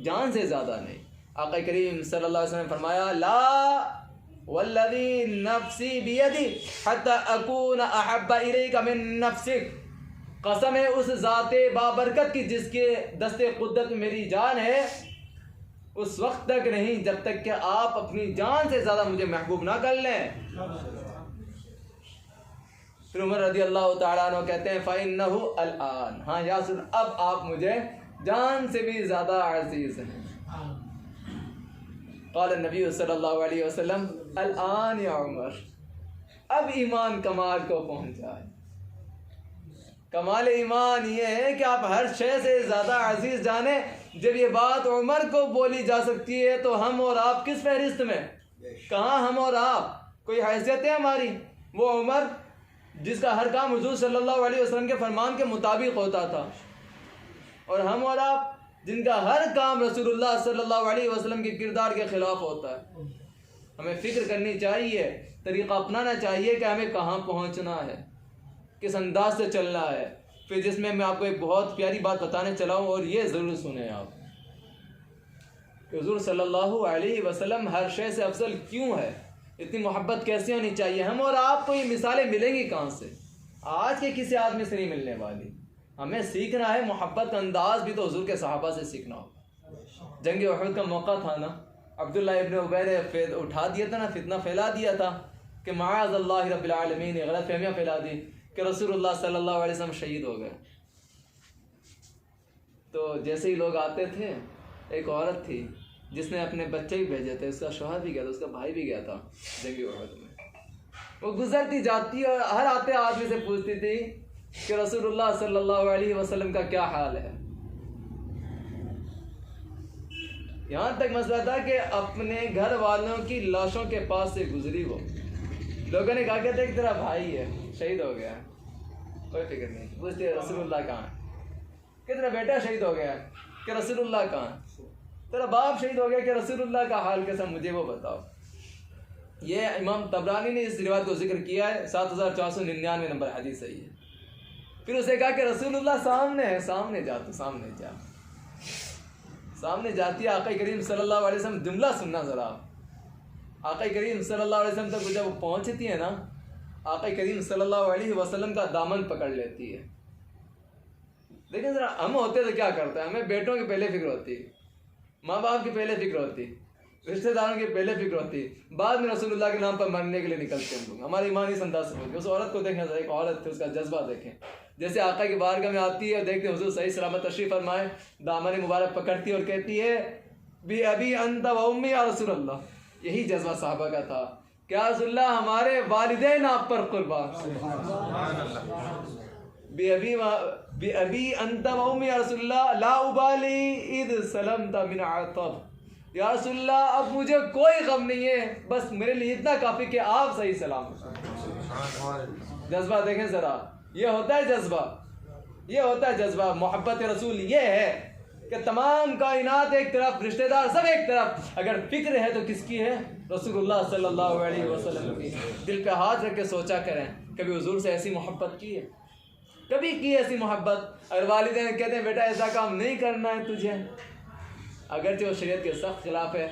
जान से ज़्यादा नहीं। आका करीम सल्लल्लाहु अलैहि वसल्लम ने फरमाया, ला वल्लज़ी नफ्सी बियदी हत्ता अकून अहब्बा इलैका मिन नफ्सिक। कसम है उस ज़ाते बाबरकत की जिसके दस्ते कुद्रत में मेरी जान है, उस वक्त तक नहीं जब तक कि आप अपनी जान से ज़्यादा मुझे महबूब ना कर लें। फिर उमर रज़ी अल्लाह तआला अन्हु कहते हैं, फ़इन्नहु अलआन, हाँ या सुन, अब आप मुझे जान से भी ज़्यादा अजीज़ हैं। क़ाल नबी सल्लल्लाहु अलैहि वसल्लम, अलआन या उमर, अब ईमान कमाल को पहुँचा है। कमाल ईमान ये है कि आप हर शय से ज़्यादा अजीज़ जाने। जब ये बात उमर को बोली जा सकती है तो हम और आप किस फहरिस्त में? कहाँ हम और आप? कोई हैसियत है हमारी? वो उमर जिसका हर काम हुजूर सल्लल्लाहु अलैहि वसल्लम के फरमान के मुताबिक होता था, और हम और आप जिनका हर काम रसूलुल्लाह सल्लल्लाहु अलैहि वसल्लम के किरदार के ख़िलाफ़ होता है। हमें फ़िक्र करनी चाहिए, तरीक़ा अपनाना चाहिए कि हमें कहाँ पहुँचना है, किस अंदाज से चलना है। फिर जिसमें मैं आपको एक बहुत प्यारी बात बताने चला हूँ, और ये ज़रूर सुने आप कि हुज़ूर सल्लल्लाहु अलैहि वसल्लम हर शय से अफजल क्यों है, इतनी मोहब्बत कैसे होनी चाहिए। हम और आपको ये मिसालें मिलेंगी कहाँ से? आज के किसी आदमी से नहीं मिलने वाली। हमें सीखना है मोहब्बत का अंदाज़ भी तो हुज़ूर के सहाबा से सीखना होगा। जंग उहद का मौका था ना, अब्दुल्लाह इब्न उबई ने उठा दिया था ना, फितना फैला दिया था कि माअज़ल्लाहि रब्बिल आलमीन ने गलत फहमियाँ फैला दी कि रसूलुल्लाह सल्लल्लाहु अलैहि वसल्लम शहीद हो गए। तो जैसे ही लोग आते थे, एक औरत थी जिसने अपने बच्चे भी भेजे थे, उसका शौहर भी गया था, उसका भाई भी गया था जंग उहद में। वो गुजरती जाती और हर आते आदमी से पूछती थी कि रसूलुल्लाह सल्लल्लाहु अलैहि वसल्लम का क्या हाल है। यहाँ तक मसला था कि अपने घर वालों की लाशों के पास से गुजरी वो। लोगों ने कहा कि देख तेरा भाई है, शहीद हो गया, कोई फिक्र नहीं। पूछते रसूलुल्लाह कहाँ है? कि तेरा बेटा शहीद हो गया, कि रसूलुल्लाह कहाँ है? तेरा बाप शहीद हो गया, कि रसूलुल्लाह का हाल कैसा, मुझे वो बताओ। ये इमाम तबरानी ने इस रिवायत को जिक्र किया है, 7499 नंबर हदीस है ये। फिर उसे कहा कि रसूलुल्लाह सामने है, सामने जा, तो सामने जा। सामने जाती है, आका करीम सल्लल्लाहु अलैहि वसल्लम, जुमला सुनना ज़रा। आका करीम सल्लल्लाहु अलैहि वसल्लम तक जब वो पहुँचती है ना, आका करीम सल्लल्लाहु अलैहि वसल्लम का दामन पकड़ लेती है। लेकिन ज़रा हम होते तो क्या करते हैं? हमें बेटों की पहले फिक्र होती, माँ बाप की पहले फिक्र होती, रिश्तेदारों की पहले फिक्र होती, बाद में रसूलुल्लाह के नाम पर मरने के लिए निकलते हैं लोग। हमारे ईमान इस अंदाज से होती है। उस औरत को देखें, एक औरत थी, उसका जज्बा देखें। जैसे आका की बारगाह में आती है, देखते हैं हुजूर सही सलामत तशरीफ़ फरमाए, दामन मुबारक पकड़ती है और कहती है, बी अबी अंत व उम्मी या रसूलल्लाह। यही जज्बा साहबा का था, क्या रसूलल्लाह हमारे वालिदैन आप पर कुर्बान, बी अबी अंत व उम्मी या रसूलल्लाह, ला उबाली इद सलमता मिन अतब। या रसूलल्लाह अब मुझे कोई गम नहीं है, बस मेरे लिए इतना काफ़ी कि आप सही सलाम। जज्बा देखें ज़रा, ये होता है जज्बा, ये होता है जज्बा। मोहब्बत रसूल ये है कि तमाम कायनात एक तरफ, रिश्तेदार सब एक तरफ। अगर फिक्र है तो किसकी है? रसूलुल्लाह सल्लल्लाहु अलैहि वसल्लम की। दिल पे हाथ रख के सोचा करें, कभी हुजूर से ऐसी मोहब्बत की है? कभी की ऐसी मोहब्बत? अगर वालिदैन कहते हैं बेटा ऐसा काम नहीं करना है तुझे, अगरचे वो शरीयत के सख्त खिलाफ है,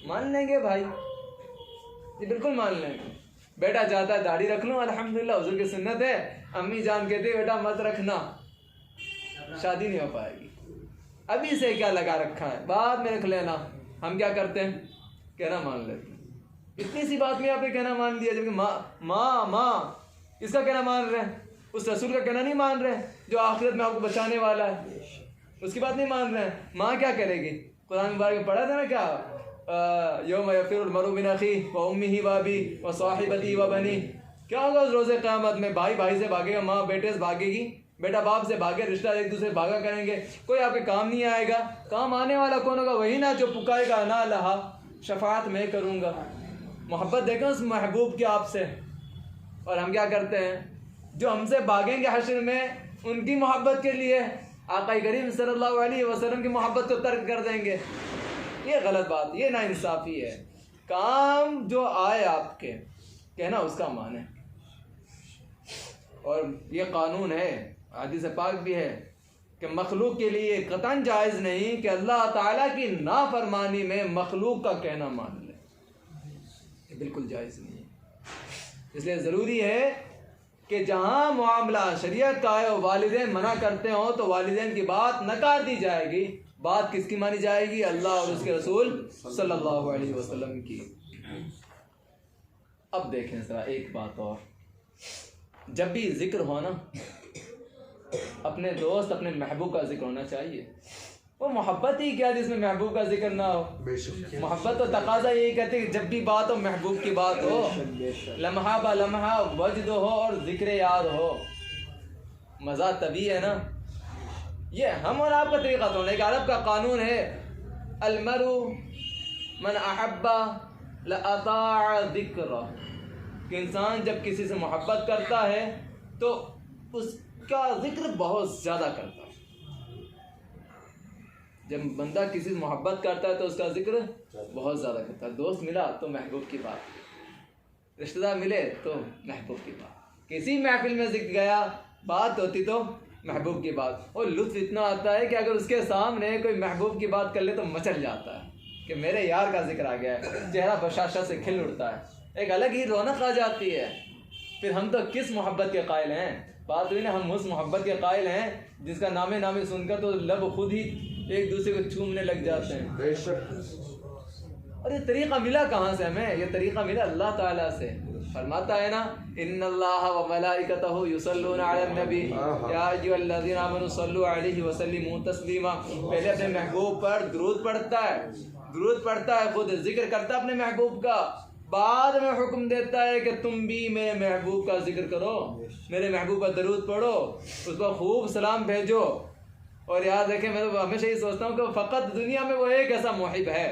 मान लेंगे भाई, ये बिल्कुल मान लेंगे। बेटा चाहता है दाढ़ी रख लूँ, अल्हम्दुलिल्लाह हुजूर की सुन्नत है। अम्मी जान कहती है बेटा मत रखना, शादी नहीं हो पाएगी। अभी से क्या लगा रखा है, बाद में रख लेना। हम क्या करते हैं, कहना मान लेते हैं। इतनी सी बात में आपने कहना मान दिया, जबकि माँ माँ माँ इसका कहना मान रहे हैं, उस रसूल का कहना नहीं मान रहे हैं जो आखिरत में आपको बचाने वाला है, उसकी बात नहीं मान रहे हैं। माँ क्या करेगी, कुरान मुबारक में पढ़ा था ना क्या, यौम यफ़िरुल मरउ मिन अख़ीही व उम्मिही व अबीही व साहिबतिही व बनीही। क्या होगा उस रोज़े क़यामत में, भाई भाई से भागेगा, माँ बेटे से भागेगी, बेटा बाप से भागे, रिश्ता एक दूसरे भागा करेंगे, कोई आपके काम नहीं आएगा। काम आने वाला कौन होगा, वही ना जो पुकारेगा अना लहा शफाअत मैं करूँगा। मोहब्बत देखें उस महबूब की आपसे। और हम क्या करते हैं, जो हमसे भागेंगे हश्र में, उनकी मोहब्बत के लिए आका करीम सल्लल्लाहु अलैहि वसल्लम की मोहब्बत को तर्क कर देंगे। ये गलत बात, ये नाइंसाफ़ी है। काम जो आए आपके कहना उसका माने। और ये कानून है, हदीस पाक भी है कि मखलूक के लिए कतन जायज़ नहीं कि अल्लाह ताला की नाफरमानी में मखलूक का कहना मान ले, ये बिल्कुल जायज़ नहीं है। इसलिए ज़रूरी है कि जहाँ मामला शरीयत का है और वालिदैन मना करते हो तो वालिदैन की बात नकार दी जाएगी। बात किसकी मानी जाएगी, अल्लाह और उसके रसूल सल्लल्लाहु अलैहि वसल्लम की। अब देखें ज़रा एक बात और, जब भी जिक्र हो ना, अपने दोस्त अपने महबूब का जिक्र होना चाहिए। वो मोहब्बत ही क्या जिसमें महबूब का जिक्र ना हो। मोहब्बत तो तकाजा यही कहते कि जब भी बात हो महबूब की बात हो, लम्हा बा लम्हा वजद हो और जिक्र याद हो। मज़ा तभी है ना, ये हम और आपका तरीक़ा तो नहीं, अरब का कानून है अलमरु मन अहब्बा लअताअ ज़िक्रा, कि इंसान जब किसी से मोहब्बत करता है तो उसका जिक्र बहुत ज़्यादा करता है। जब बंदा किसी से मोहब्बत करता है तो उसका जिक्र बहुत ज़्यादा करता है। दोस्त मिला तो महबूब की बात, रिश्तेदार मिले तो महबूब की बात, किसी महफिल में जिक्र गया बात होती तो महबूब की बात। और लुत्फ़ इतना आता है कि अगर उसके सामने कोई महबूब की बात कर ले तो मचल जाता है कि मेरे यार का जिक्र आ गया है, चेहरा बशाशा से खिल उठता है, एक अलग ही रौनक आ जाती है। फिर हम तो किस मोहब्बत के कायल हैं, बात हुई ना, हम उस मोहब्बत के कायल हैं जिसका नामे नामे सुनकर तो लब खुद ही एक दूसरे को चूमने लग जाते हैं। बेशक। और ये तरीक़ा मिला कहाँ से हमें, ये तरीक़ा मिला अल्लाह ताला से। फरमाता है ना, इन्नल्लाह व मलाइकतहु युसल्लूना अलन नबी या अय्युहल्लज़ीना आमनू सल्लु अलैहि व सल्लिमू तस्लीमा। पहले अपने महबूब पर दुरूद पढ़ता है, दुरूद पढ़ता है, खुद जिक्र करता है अपने महबूब का, बाद में हुक्म देता है कि तुम भी मेरे महबूब का जिक्र करो, मेरे महबूब का दरूद पढ़ो, उस पर खूब सलाम भेजो। और याद रखें, मैं तो हमेशा ही सोचता हूँ कि फ़कत दुनिया में वो एक ऐसा मुहिब है,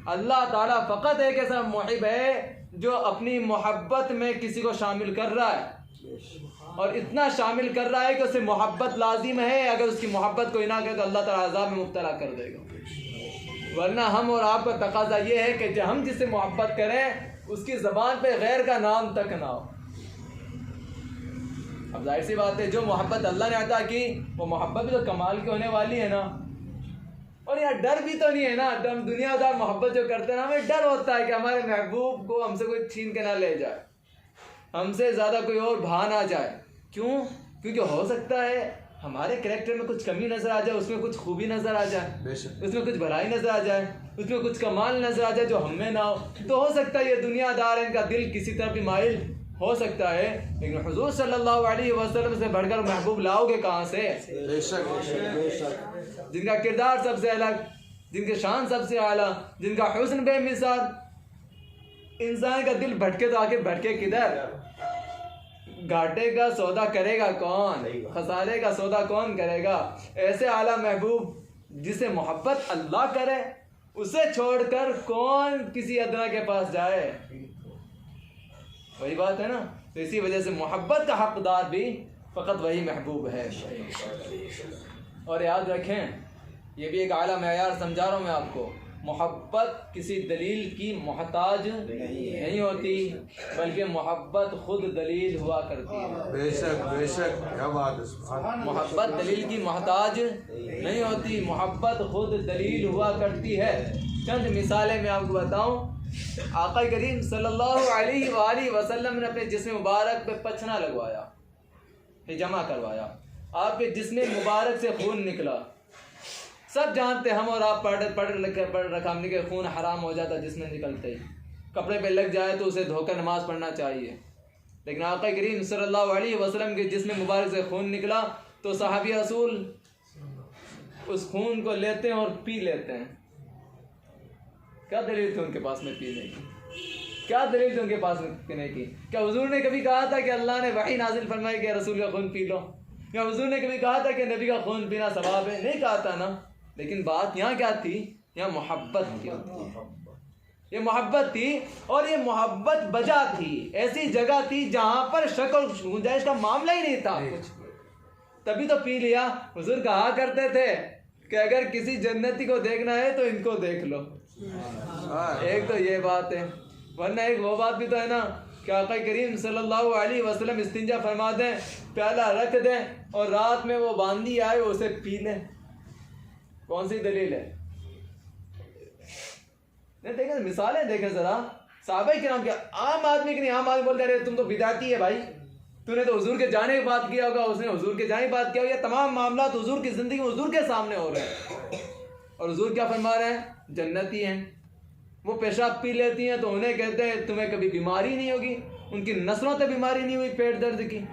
अल्लाह ताला फ़कत एक ऐसा मुहिब है जो अपनी मोहब्बत में किसी को शामिल कर रहा है, और इतना शामिल कर रहा है कि उसे मोहब्बत लाजिम है। अगर उसकी मोहब्बत को ना करे तो अल्लाह ताला अज़ाब में मुब्तला कर देगा। वरना हम और आपका तकाजा ये है कि जब हम जिससे मोहब्बत करें उसकी ज़बान पे गैर का नाम तक ना हो। अब जाहिर सी बात है, जो मोहब्बत अल्लाह ने अता की वो मोहब्बत भी तो कमाल की होने वाली है ना। और यार डर भी तो नहीं है ना, हम दुनियादार मोहब्बत जो करते हैं ना, हमें डर होता है कि हमारे महबूब को हमसे कोई छीन के ना ले जाए, हमसे ज़्यादा कोई और भा ना जाए। क्यों? क्योंकि हो सकता है हमारे कैरेक्टर में कुछ कमी नज़र आ जाए, उसमें कुछ खूबी नज़र आ जाए, उसमें कुछ भलाई नज़र आ जाए, उसमें कुछ कमाल नज़र आ जाए जो हमें ना हो। तो हो सकता है ये दुनियादार, इनका दिल किसी तरफ भी माइल हो सकता है, लेकिन हुजूर सल्लल्लाहु अलैहि वसल्लम से बढ़कर महबूब लाओगे कहाँ से? जिनका किरदार सबसे अलग, जिनके शान सबसे आला, जिनका हुस्न बेमिसाल। इंसान का दिल भटके तो आके भटके किधर? घाटे का सौदा करेगा कौन, खसारे का सौदा कौन करेगा? ऐसे आला महबूब जिसे मोहब्बत अल्लाह करे, उसे छोड़कर कौन किसी अदना के पास जाए? वही बात है ना। तो इसी वजह से मोहब्बत का हकदार भी फ़कत वही महबूब है। और याद रखें, ये भी एक आला मेयार समझा रहा हूँ मैं आपको, मोहब्बत किसी दलील की मोहताज नहीं होती, बल्कि मोहब्बत खुद दलील हुआ करती है। बेशक बेशक, क्या बात है। मोहब्बत दलील की मोहताज नहीं होती, मोहब्बत खुद दलील हुआ करती है। चंद मिसालें मैं आपको बताऊं। आका करीम सल्लल्लाहु अलैहि वसल्लम ने अपने जिस्म मुबारक पे पछना लगवाया, हिजामा करवाया, आपके जिस्म मुबारक से खून निकला, सब जानते हम और आप पढ़ रखा हमने के खून हराम हो जाता जिसमें निकलते ही, कपड़े पे लग जाए तो उसे धोकर नमाज पढ़ना चाहिए। लेकिन आका करीम सल्लल्लाहु अलैहि वसल्लम के जिस्म मुबारक से खून निकला तो सहाबी रसूल उस खून को लेते हैं और पी लेते हैं। क्या दलील थी उनके पास में पीने की? क्या दलील थी उनके पास में पीने की? क्या हुजूर ने कभी कहा था कि अल्लाह ने वही नाजिल फरमाई कि रसूल का खून पी लो? क्या हुजूर ने कभी कहा था कि नबी का खून पीना सवाब है? नहीं कहा था ना। लेकिन बात यहाँ क्या थी? यहाँ मोहब्बत की थी। ये मोहब्बत थी और ये मोहब्बत वजह थी, ऐसी जगह थी जहाँ पर शक और गुंजाइश का मामला ही नहीं था, तभी तो पी लिया। हुजूर कहा करते थे कि अगर किसी जन्नती को देखना है तो इनको देख लो। एक तो ये बात है, वरना एक वो बात भी तो है ना कि आका करीम सल्लल्लाहु अलैहि वसल्लम इस्तिंजा फरमा दें, प्याला रख दें और रात में वो बांदी आए उसे पी लें। कौन सी दलील है? नहीं देखें, मिसालें देखें जरा। साहबा किराम क्या, आम आदमी की नहीं, आम आदमी बोलते रहे तुम तो बिदाती है भाई, तूने तो हुजूर के जाने की बात किया होगा, उसने हुजूर के जाने की बात किया होगा। ये तमाम मामला तो हुजूर की जिंदगी में हुजूर के सामने हो रहे हैं और हुजूर क्या फरमा रहे हैं? जन्नती हैं। वो पेशाब पी लेती हैं तो उन्हें कहते हैं तुम्हें कभी बीमारी नहीं होगी, उनकी नस्लों तक बीमारी नहीं हुई पेट दर्द की।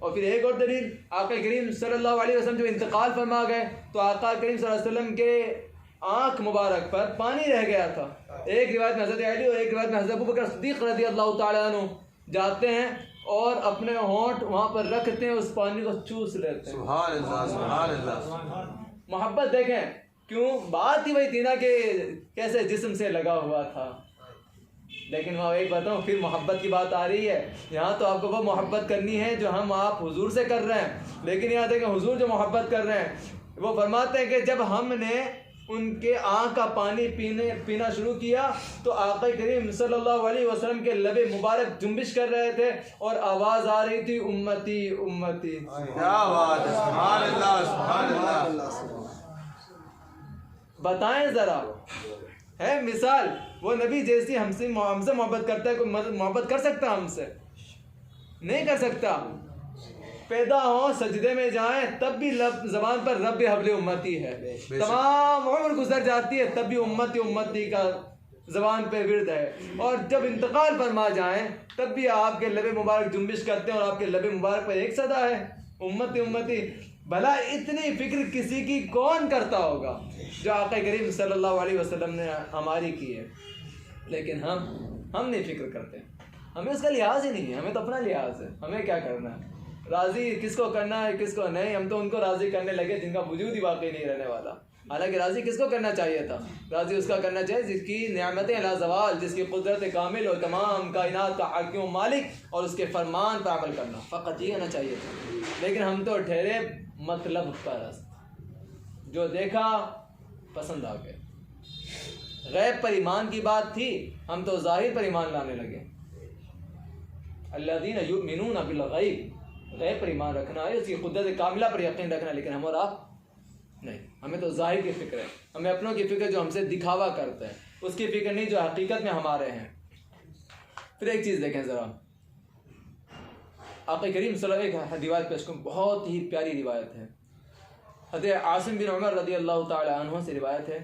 और फिर एक और दलील, आका करीम सल्लल्लाहु अलैहि वसल्लम जब इंतकाल फरमा गए तो आका करीम सल्लल्लाहु अलैहि वसल्लम के आँख मुबारक पर पानी रह गया था। एक रिवायत में हज़रत अली और एक रिवायत में हज़रत अबू बकर सिद्दीक़ रज़ियल्लाहु ताला अन्हु जाते हैं और अपने होंठ वहाँ पर रखते हैं, उस पानी को चूस लेते हैं। सुभान अल्लाह, सुभान अल्लाह। मोहब्बत देखें, क्यों? बात ही वही थी ना कि कैसे जिस्म से लगा हुआ था। लेकिन वहाँ एक बताऊँ, फिर मोहब्बत की बात आ रही है। यहाँ तो आपको वो मोहब्बत करनी है जो हम आप हुजूर से कर रहे हैं, लेकिन यहाँ देखें हुजूर जो मोहब्बत कर रहे हैं वो फरमाते हैं कि जब हमने उनके आँख का पानी पीना शुरू किया तो आका करीम सल्लल्लाहु अलैहि वसल्लम के लबे मुबारक जुम्बिश कर रहे थे और आवाज़ आ रही थी उम्मती उम्मती। क्या बात है, सुभान अल्लाह, सुभान अल्लाह। बताएं जरा, है मिसाल वो नबी जैसी हमसे मोहब्बत करता है, कोई मोहब्बत कर सकता हमसे? नहीं कर सकता। पैदा हो सजदे में जाएं तब भी ज़बान पर रब हबले उम्मती है, तमाम उम्र गुजर जाती है तब भी उम्मती उम्मती का ज़बान पे विर्द है, और जब इंतकाल फरमा जाएं तब भी आपके लबे मुबारक जुम्बिश करते हैं और आपके लबे मुबारक पर एक सदा है उम्मती उम्मती। भला इतनी फिक्र किसी की कौन करता होगा जो आका करीम सल्लल्लाहु अलैहि वसल्लम ने हमारी की है। लेकिन हम नहीं फिक्र करते, हमें उसका लिहाज ही नहीं है, हमें तो अपना लिहाज है। हमें क्या करना है, राज़ी किसको करना है किसको नहीं, हम तो उनको राज़ी करने लगे जिनका वजूद ही वाकई नहीं रहने वाला। हालांकि राज़ी किसको करना चाहिए था? राज़ी उसका करना चाहिए जिसकी नेमतें ला ज़वाल, जिसकी कुदरत कामिल और तमाम कायनात का हाकिम मालिक, और उसके फरमान पर अमल करना, फ़कत ये होना चाहिए था। लेकिन हम तो ठहरे मतलब परस्त, जो देखा पसंद आ गए। गैब पर ईमान की बात थी, हम तो ज़ाहिर पर ईमान लाने लगे। अल्लज़ीना युमिनूना बिल गैब, गैब पर ईमान रखना है, उसकी कुदरत कामिला पर यकीन रखना। लेकिन हम और आप नहीं, हमें तो ज़ाहिर की फ़िक्र है, हमें अपनों की फ़िक्र जो हमसे दिखावा करते हैं उसकी फ़िक्र नहीं जो हकीकत में हमारे हैं। फिर एक चीज़ देखें ज़रा, आक़ा करीम सल्लल्लाहु अलैहि वसल्लम की रिवायत पेश करूँ, बहुत ही प्यारी रिवायत है। हज़रत आसिम बिन उमर रज़ियल्लाहु ताला अन्हु से रिवायत है।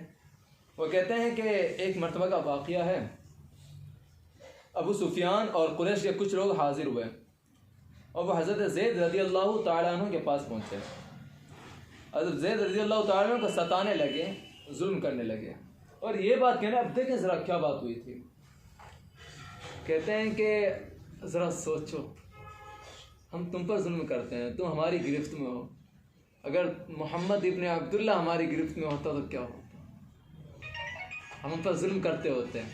वो कहते हैं कि एक मरतबा का वाक़या है, अबू सुफियान और कुरैश के कुछ लोग हाजिर हुए और वह हज़रत ज़ैद रज़ियल्लाहु ताला अन्हु के पास पहुँचे। हज़रत ज़ैद रज़ियल्लाहु ताला अन्हु को सताने लगे, जुल्म करने लगे। और ये बात कहने, अब देखें ज़रा क्या बात हुई थी। कहते हैं कि ज़रा सोचो, हम तुम पर जुल्म करते हैं, तुम हमारी गिरफ्त में हो, अगर मोहम्मद इब्न अब्दुल्ला हमारी गिरफ्त में होता तो क्या होता? हम पर जुल्म करते होते हैं।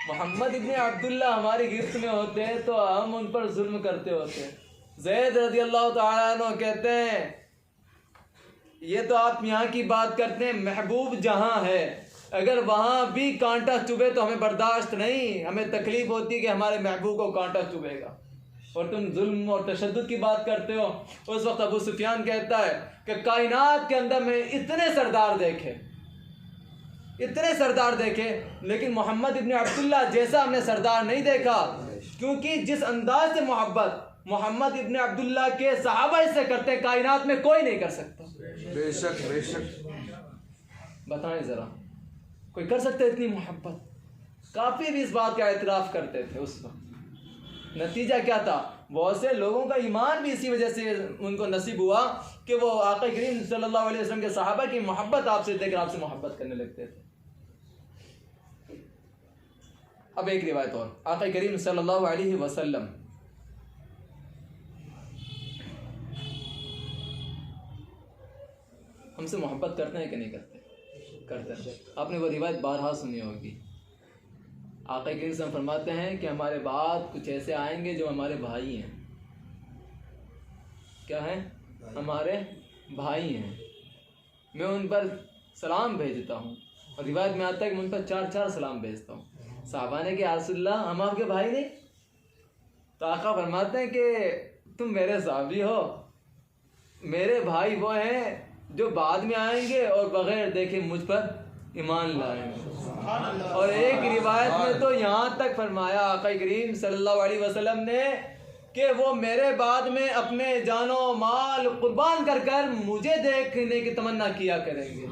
मोहम्मद इब्न अब्दुल्ला हमारी गिरफ्त में होते हैं तो हम उन पर जुल्म करते होते हैं। ज़ैद रज़ियल्लाहु ताला अन्हु कहते हैं, ये तो आप यहाँ की बात करते हैं, महबूब जहाँ है अगर वहाँ भी कांटा चुभे तो हमें बर्दाश्त नहीं, हमें तकलीफ़ होती है कि हमारे महबूब को कांटा चुभेगा, और तुम जुल्म और तशद्दुद की बात करते हो। उस वक्त अबू सुफियान कहता है कि कायनात के अंदर में इतने सरदार देखे, लेकिन मोहम्मद इब्न अब्दुल्ला जैसा हमने सरदार नहीं देखा, क्योंकि जिस अंदाज से मोहब्बत मोहम्मद इब्ने अब्दुल्ला के सहाबा इससे करते, कायनात में कोई नहीं कर सकता। बेशक बेशक। बताएं ज़रा, कोई कर सकता है इतनी मोहब्बत? काफ़ी भी इस बात का एतराफ़ करते थे उस वक्त। नतीजा क्या था? बहुत से लोगों का ईमान भी इसी वजह से उनको नसीब हुआ कि वो आका करीम सल्लल्लाहु अलैहि वसल्लम के सहाबा की मोहब्बत आपसे देखकर आपसे मोहब्बत करने लगते थे। अब एक रिवायत और, आका करीम सल्लल्लाहु अलैहि वसल्लम हमसे मोहब्बत करते हैं कि नहीं करते? करते हैं। आपने वो रिवायत बारहा सुनी होगी। आका करीम सल्लल्लाहु फरमाते हैं कि हमारे बाद कुछ ऐसे आएंगे जो हमारे भाई हैं। क्या हैं? हमारे भाई हैं। मैं उन पर सलाम भेजता हूँ, और रिवायत में आता है कि मैं उन पर 4-4 सलाम भेजता हूँ। साहबा ने कि या रसूलल्लाह, हम आपके भाई नहीं? तो आका फरमाते हैं कि तुम मेरे साहबी हो, मेरे भाई वो हैं जो बाद में आएंगे और बगैर देखे मुझ पर ईमान लाएंगे। और एक रिवायत में तो यहाँ तक फरमाया आका करीम सल्लल्लाहु अलैहि वसल्लम ने कि वो मेरे बाद में अपने जानो माल कुर्बान कर कर मुझे देखने की तमन्ना किया करेंगे।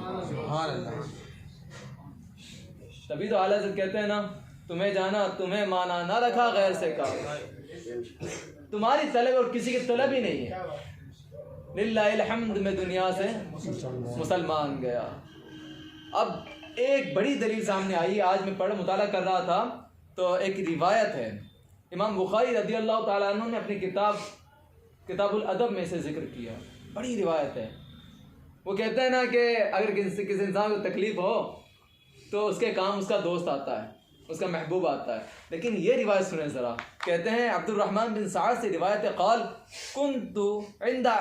तभी तो आला हज़रत कहते हैं ना, तुम्हें जाना तुम्हें माना, ना रखा गैर से कहा। तुम्हारी तलब और किसी की तलब ही नहीं है। लिल्लाहिल हम्द में दुनिया से मुसलमान गया। अब एक बड़ी दलील सामने आई। आज मैं मुताला कर रहा था तो एक रिवायत है, इमाम बुखारी रज़ी अल्लाह ताला अन्हु ने अपनी किताबुल अदब में से जिक्र किया। बड़ी रिवायत है। वो कहते हैं ना कि अगर किसी इंसान को तकलीफ़ हो तो उसके काम उसका दोस्त आता है, उसका महबूब आता है। लेकिन ये रिवायत सुने ज़रा। कहते हैं अब्दुर्रहमान बिन साद से रिवायत है, क़ाल कुन्तु इंदा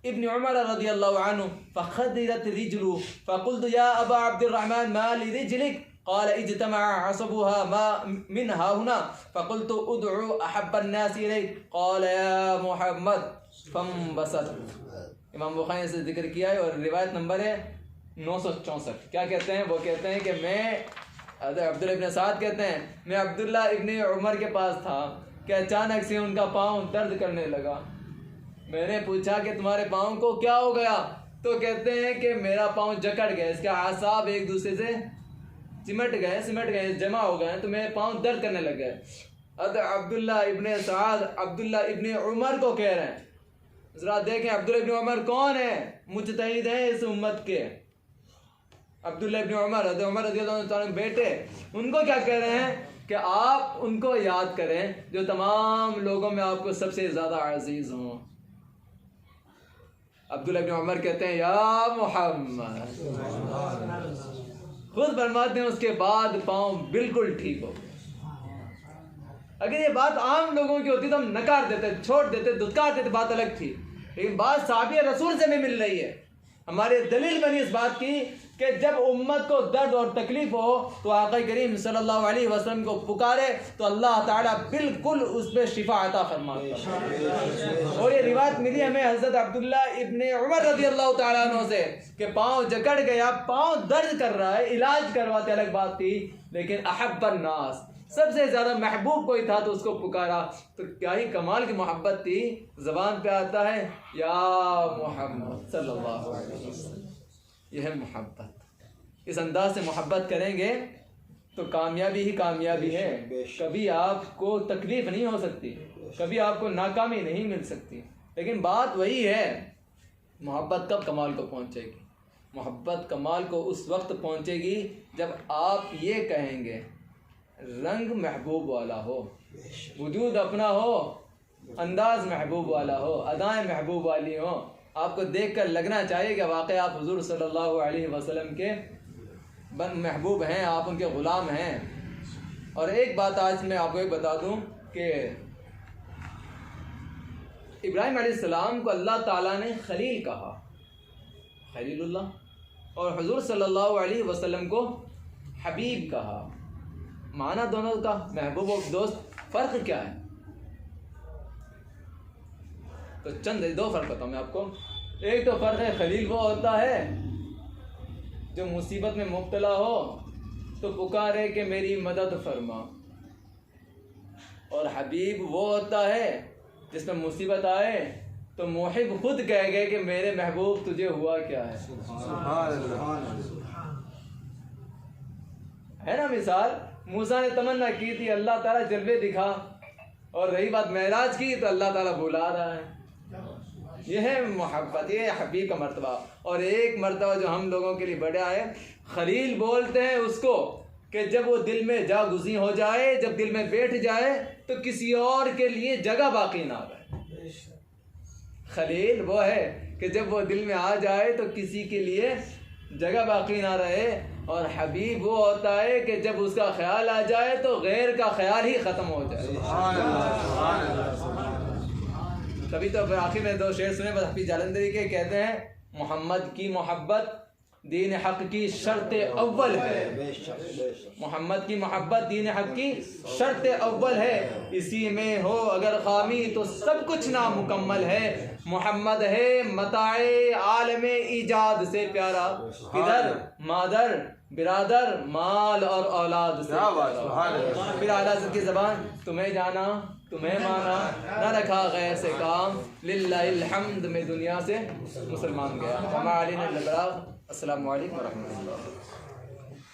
इब्न उमर रज़ियल्लाहु अन्हु फ़ख़दिरत रिजलु फ़क़ुल्तु या अबा अब्दुर्रहमान मा लिरिजलिक क़ाल इज्तमअ असबुहा मा मिन हाहुना फ़क़ुल्तु उदउ अहब्बन नास इलैक क़ाल या मुहम्मद फ़ंबसत। इमाम बुखारी से जिक्र किया है और रिवायत नंबर है 964। क्या कहते हैं? वो कहते हैं कि मैं अब्दुल्ला इब्न साद कहते हैं मैं अब्दुल्ला इब्न उमर के पास था कि अचानक से उनका पाँव दर्द करने लगा। मैंने पूछा कि तुम्हारे पाँव को क्या हो गया? तो कहते हैं कि मेरा पाँव जकड़ गया, इसके आसाब एक दूसरे से सिमट गए, जमा हो गए, तो मेरे पाँव दर्द करने लग गए। अब्दुल्ला इब्न साद अब्दुल्ला इब्न उमर को कह रहे हैं। ज़रा देखें अब्दुल्ला इब्न उमर कौन है? मुजतहिद हैं इस उम्मत के। अब्दुल्ला इब्न उमर रज़ियल्लाहु अन्हु बेटे, उनको क्या कह रहे हैं कि आप उनको याद करें जो तमाम लोगों में आपको सबसे ज़्यादा अजीज़ हों। अब्दुल्ला इब्न उमर कहते हैं या मुहम्मद, खुद फरमाते हैं उसके बाद पाँव बिल्कुल ठीक हो। अगर ये बात आम लोगों की होती तो हम नकार देते, छोड़ देते, धुतकार देते, बात अलग थी। लेकिन बात साहबी रसूल से भी मिल रही है। हमारे दलील बनी इस बात की कि जब उम्मत को दर्द और तकलीफ हो तो आका करीम सल्लल्लाहु अलैहि वसल्लम को पुकारे तो अल्लाह ताला बिल्कुल उस पर शिफा अता फरमाता है। और ये रिवायत मिली हमें हज़रत अब्दुल्ला इब्ने उमर रज़ियल्लाहु ताला अन्हु से कि पाँव जकड़ गया, पाँव दर्द कर रहा है, इलाज करवाते अलग बात थी, लेकिन अहब्बन नास, सबसे ज़्यादा महबूब कोई था तो उसको पुकारा। तो क्या ही कमाल की मोहब्बत थी। ज़बान पे आता है या मोहम्मद सल्लल्लाहु अलैहि वसल्लम। यह है मोहब्बत। इस अंदाज से मोहब्बत करेंगे तो कामयाबी ही कामयाबी है। कभी आपको तकलीफ़ नहीं हो सकती, कभी आपको नाकामी नहीं मिल सकती। लेकिन बात वही है, मोहब्बत कब कमाल को पहुँचेगी? मोहब्बत कमाल को उस वक्त पहुँचेगी जब आप ये कहेंगे रंग महबूब वाला हो, वजूद अपना हो, अंदाज महबूब वाला हो, अदाएँ महबूब वाली हो, आपको देखकर लगना चाहिए कि वाकई आप हुजूर सल्लल्लाहु अलैहि वसल्लम के बन महबूब हैं, आप उनके ग़ुलाम हैं। और एक बात आज मैं आपको एक बता दूं कि इब्राहीम अलैहिस्सलाम को अल्लाह ताला ने खलील कहा, खलीलुल्लाह, और हुजूर सल्लल्लाहु अलैहि वसल्लम को हबीब कहा। माना दोनों का महबूब और दोस्त, फ़र्क क्या है? तो चंद दो फ़र्क बताऊँ मैं आपको। एक तो फ़र्क है, खलील वो होता है जो मुसीबत में मुब्तला हो तो पुकारे कि मेरी मदद फरमा, और हबीब वो होता है जिसमें मुसीबत आए तो मुहिब खुद कह गए कि मेरे महबूब तुझे हुआ क्या है। है ना मिसाल, मूसा ने तमन्ना की थी अल्लाह ताला जलवे दिखा, और रही बात मेराज की तो अल्लाह ताला बुला रहा है। यह है मोहब्बत, ये हबीब का मर्तबा। और एक मर्तबा जो हम लोगों के लिए बड़ा है, खलील बोलते हैं उसको कि जब वो दिल में जा गुज़ी हो जाए, जब दिल में बैठ जाए तो किसी और के लिए जगह बाकी ना रहे। खलील वो है कि जब वो दिल में आ जाए तो किसी के लिए जगह बाकी ना रहे। और हबीब वो होता है कि जब उसका ख्याल आ जाए तो गैर का ख्याल ही ख़त्म हो जाए। तभी तो आखिर में 2 शेर सुने बस हफीज जालंधरी के, कहते हैं मोहम्मद की मोहब्बत दीन हक की शर्त अव्वल है। मोहम्मद की मोहब्बत दीन हक की शर्त अव्वल है, इसी में हो अगर खामी तो सब कुछ नामुकम्मल है। मोहम्मद है मताए आलमे ईजाद से प्यारा, पिदर मादर बिरादर माल और औलाद से प्यारा। फिर आला की ज़बान, तुम्हें जाना तुम्हें माना न रखा गैर से काम, लिल्लाहिल हम्द में दुनिया से मुसलमान गया। हमारे अस्सलामु अलैकुम व रहमतुल्लाह।